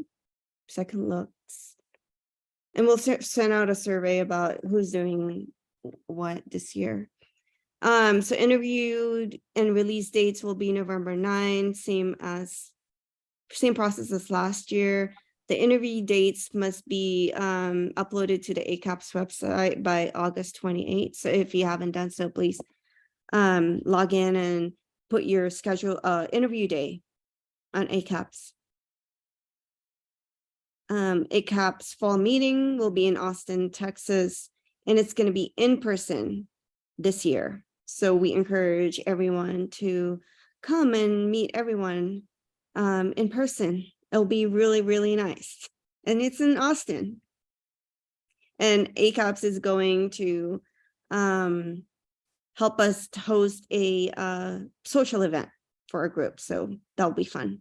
second looks? And we'll send out a survey about who's doing what this year. So interviewed and release dates will be November 9, same process as last year. The interview dates must be uploaded to the ACAPS website by August 28. So if you haven't done so, please log in and put your schedule interview day on ACAPS. ACAPS fall meeting will be in Austin, Texas, and it's going to be in person this year. So we encourage everyone to come and meet everyone in person. It'll be really, really nice. And it's in Austin. And ACAPS is going to help us host a social event for our group. So that'll be fun.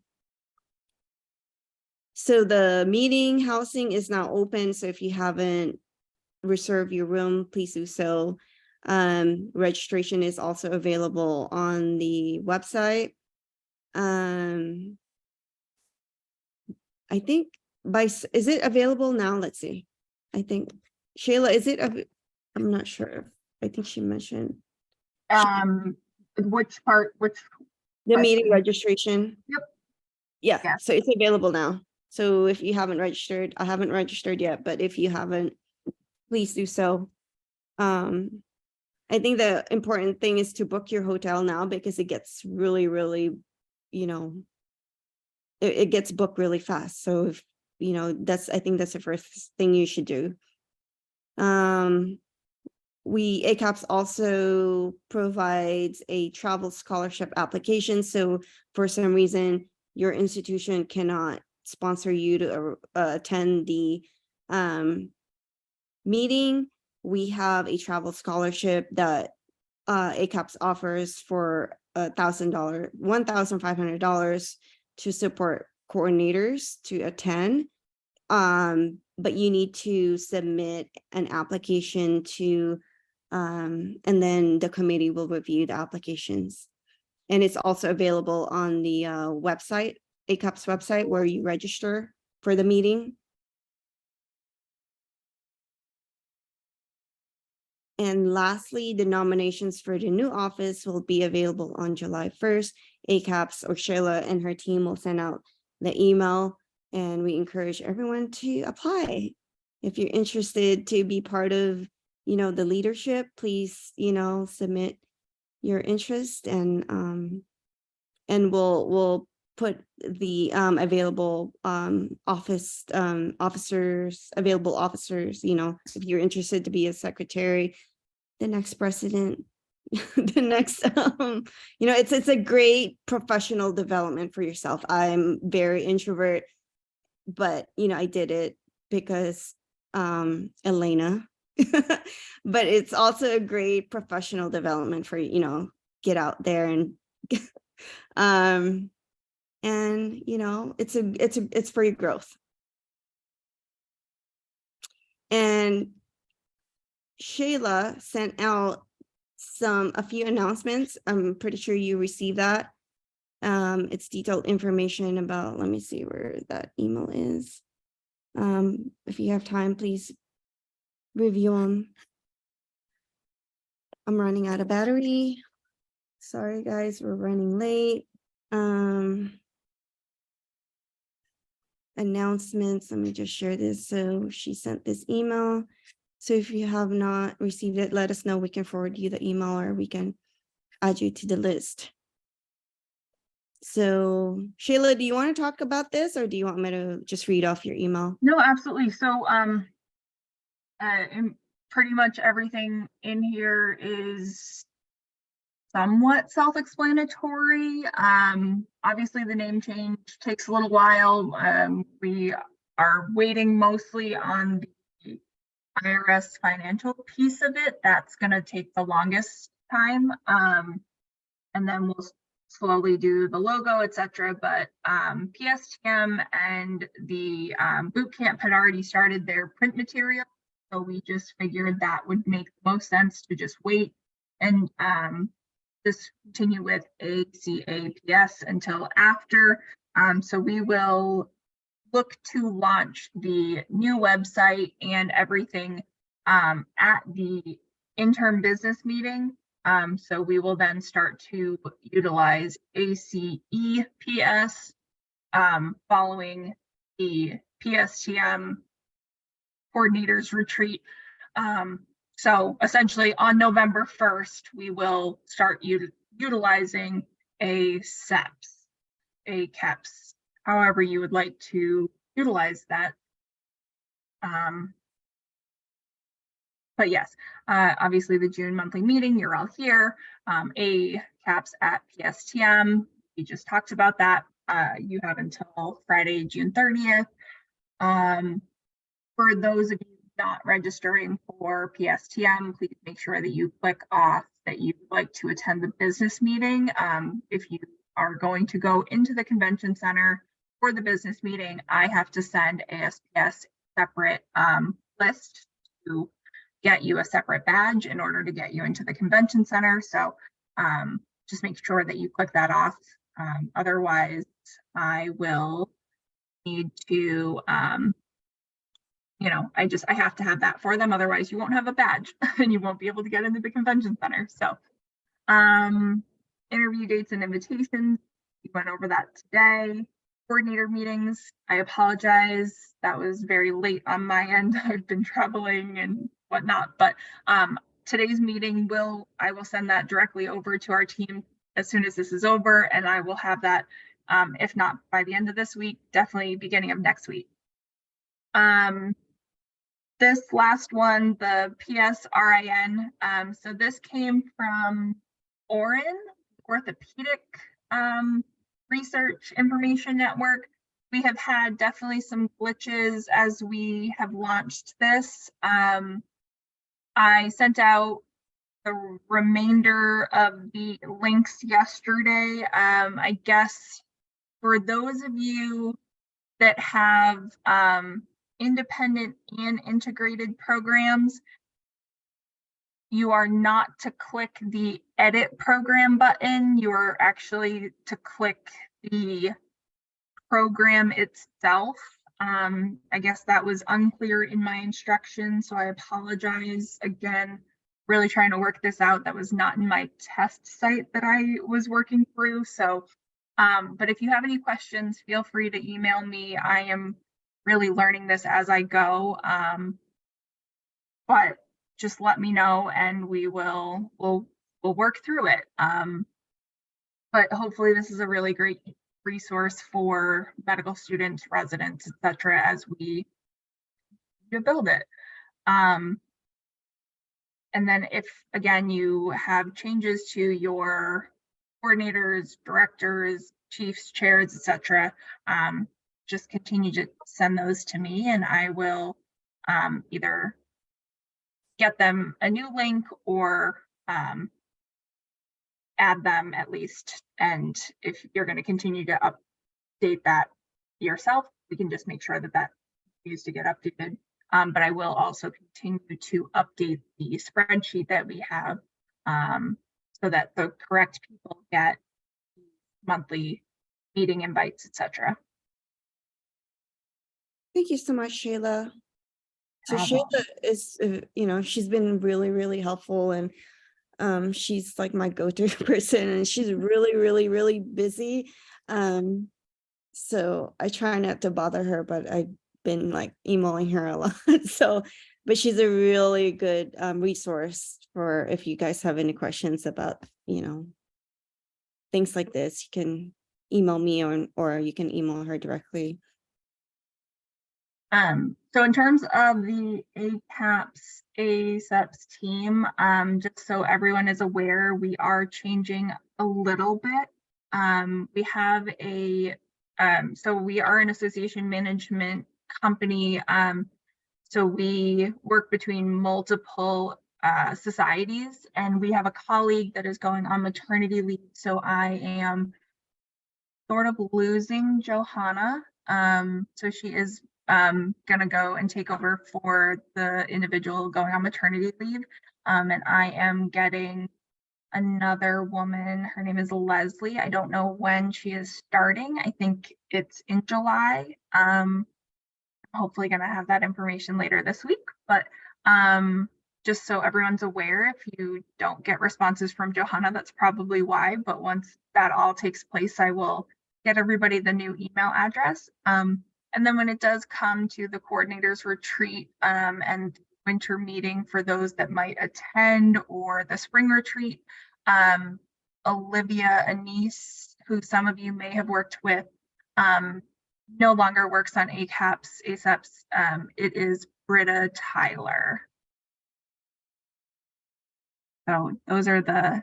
So the meeting housing is now open. So if you haven't reserved your room, please do so. Registration is also available on the website. I think is it available now? Let's see. I think Shayla, is it? I'm not sure. I think she mentioned. Which part? The meeting registration. Yep. Yeah. So it's available now. So if you haven't registered, I haven't registered yet, but if you haven't, please do so. I think the important thing is to book your hotel now because it gets really, really, it gets booked really fast. So if, I think that's the first thing you should do. ACAPS also provides a travel scholarship application. So for some reason, your institution cannot sponsor you to attend the meeting. We have a travel scholarship that ACAPS offers for $1,500 to support coordinators to attend. But you need to submit an application to, and then the committee will review the applications. And it's also available on the website, ACAPS website, where you register for the meeting. And lastly, the nominations for the new office will be available on July 1st. ACAPS or Shayla and her team will send out the email, and we encourage everyone to apply. If you're interested to be part of, the leadership, please, submit your interest, and we'll put the available officers, if you're interested to be a secretary, the next president, the next, it's a great professional development for yourself. I'm very introvert, but, I did it because Elena, but it's also a great professional development for, get out there and, and, it's for your growth. And Shayla sent out a few announcements. I'm pretty sure you received that. It's detailed information about, let me see where that email is. If you have time, please review them. I'm running out of battery. Sorry guys, we're running late. Announcements, let me just share this. So she sent this email. So if you have not received it, let us know. We can forward you the email, or we can add you to the list. So Shayla, do you want to talk about this, or do you want me to just read off your email? No, absolutely. So and pretty much everything in here is somewhat self-explanatory. Obviously the name change takes a little while. We are waiting mostly on the IRS financial piece of it. That's going to take the longest time. And then we'll slowly do the logo, etc. But PSTM and the boot camp had already started their print material. So we just figured that would make the most sense to just wait and just continue with ACAPS until after. So we will look to launch the new website and everything at the interim business meeting. So we will then start to utilize ACEPS following the PSTM coordinators retreat. So essentially on November 1st, we will start utilizing ACAPS, however you would like to utilize that. But yes, obviously the June monthly meeting, you're all here. ACAPS at PSTM, we just talked about that. You have until Friday, June 30th. For those of you not registering for PSTM, please make sure that you click off that you'd like to attend the business meeting. If you are going to go into the convention center for the business meeting, I have to send ASPS separate list to get you a separate badge in order to get you into the convention center. So just make sure that you click that off. Otherwise, I will need to I have to have that for them. Otherwise, you won't have a badge and you won't be able to get into the convention center. So interview dates and invitations, we went over that today. Coordinator meetings, I apologize. That was very late on my end. I've been traveling and whatnot, but today's meeting I will send that directly over to our team as soon as this is over, and I will have that, if not by the end of this week, definitely beginning of next week. this last one, the PSRIN, so this came from Orin Orthopedic Research Information Network. We have had definitely some glitches as we have launched this. I sent out the remainder of the links yesterday. I guess for those of you that have independent and integrated programs, you are not to click the edit program button. You are actually to click the program itself. I guess that was unclear in my instructions, so I apologize. Again, really trying to work this out. That was not in my test site that I was working through. So, but if you have any questions, feel free to email me. I am really learning this as I go. But just let me know and we'll work through it. But hopefully this is a really great resource for medical students, residents, etc., as we build it. And then if, again, you have changes to your coordinators, directors, chiefs, chairs, etc., just continue to send those to me and I will either get them a new link or add them at least. And if you're going to continue to update that yourself, we can just make sure that that needs to get updated. But I will also continue to update the spreadsheet that we have so that the correct people get monthly meeting invites, etc. Thank you so much, Shayla. So Problem. Shayla is, she's been really, really helpful, and she's like my go-to person, and she's really, really, really busy. So I try not to bother her, but I've been like emailing her a lot. So, but she's a really good resource for if you guys have any questions about, things like this. You can email me or you can email her directly. So in terms of the ASAPS team, just so everyone is aware, we are changing a little bit. We have so we are an association management company. So we work between multiple societies, and we have a colleague that is going on maternity leave. So I am sort of losing Johanna. So she is gonna go and take over for the individual going on maternity leave. And I am getting another woman. Her name is Leslie. I don't know when she is starting. I think it's in July. Hopefully gonna have that information later this week, but just so everyone's aware, if you don't get responses from Johanna, that's probably why. But once that all takes place, I will get everybody the new email address. And then when it does come to the coordinators retreat and winter meeting for those that might attend, or the spring retreat, Olivia Anise, who some of you may have worked with, no longer works on ASAPS. It is Britta Tyler. So those are the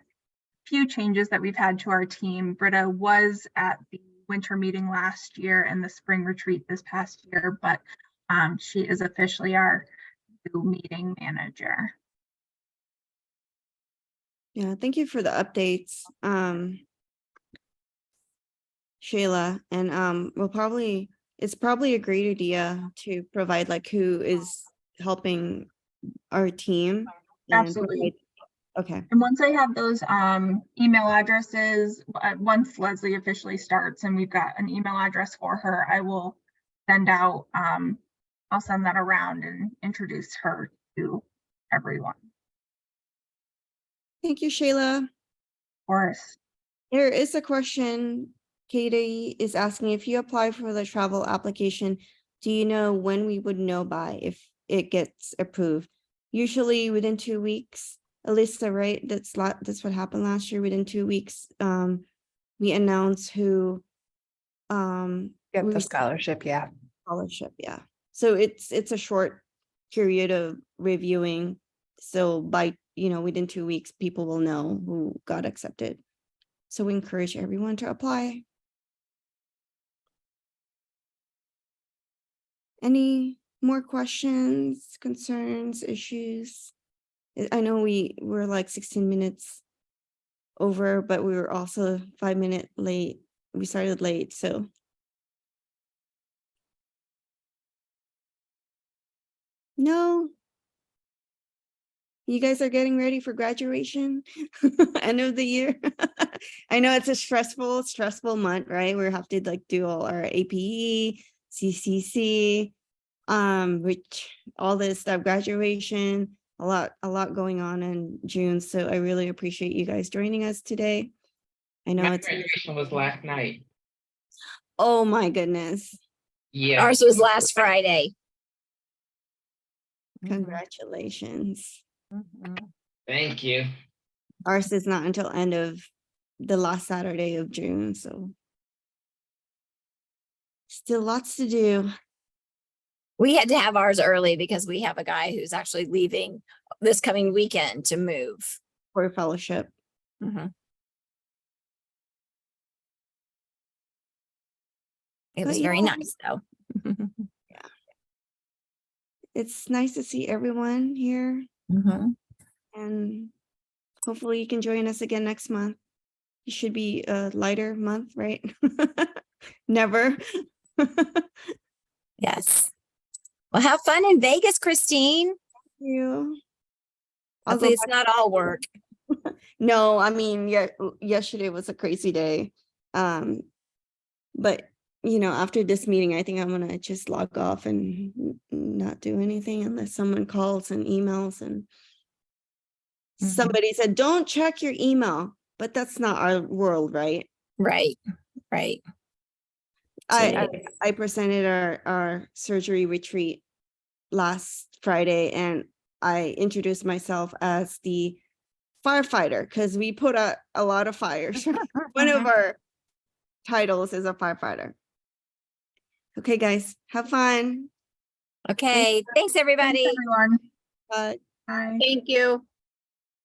few changes that we've had to our team. Britta was at the winter meeting last year and the spring retreat this past year, but she is officially our new meeting manager. Yeah, thank you for the updates, Shayla. And it's probably a great idea to provide like who is helping our team. Absolutely. Okay. And once I have those email addresses, once Leslie officially starts and we've got an email address for her, I will send out, I'll send that around and introduce her to everyone. Thank you, Shayla. Of course. There is a question. Katie is asking, if you apply for the travel application, do you know when we would know by if it gets approved? Usually within 2 weeks. Alyssa, right? That's what happened last year. Within 2 weeks, we announced who Get the scholarship, yeah. scholarship, yeah. So it's a short period of reviewing. So by, within 2 weeks, people will know who got accepted. So we encourage everyone to apply. Any more questions, concerns, issues? I know we're like 16 minutes over, but we were also 5 minutes late. We started late, so. No. You guys are getting ready for graduation, end of the year. I know it's a stressful month, right? We have to like do all our APE, CCC, which all this stuff, graduation, a lot going on in June. So I really appreciate you guys joining us today. I know My it's, graduation was last night. oh my goodness, Yeah. Ours was last Friday. congratulations. Thank you. Ours is not until end of the last Saturday of June, so. Still lots to do. We had to have ours early because we have a guy who's actually leaving this coming weekend to move. For fellowship. Mhm. It But was very yeah. nice, though. It's nice to see everyone here, Mhm. and hopefully you can join us again next month. It should be a lighter month, right? Never. Yes. Well, have fun in Vegas, Christine. You. I'll Hopefully go it's not all work. No, I mean, yeah, yesterday was a crazy day. But after this meeting, I think I'm gonna just log off and not do anything unless someone calls and emails. And somebody said, don't check your email, but that's not our world, right? Right. Right. I presented our surgery retreat last Friday, and I introduced myself as the firefighter because we put out a lot of fires. One of our titles is a firefighter. Okay, guys, have fun. Okay. Thanks, everybody. Thanks, everyone. Bye. Bye. Thank you.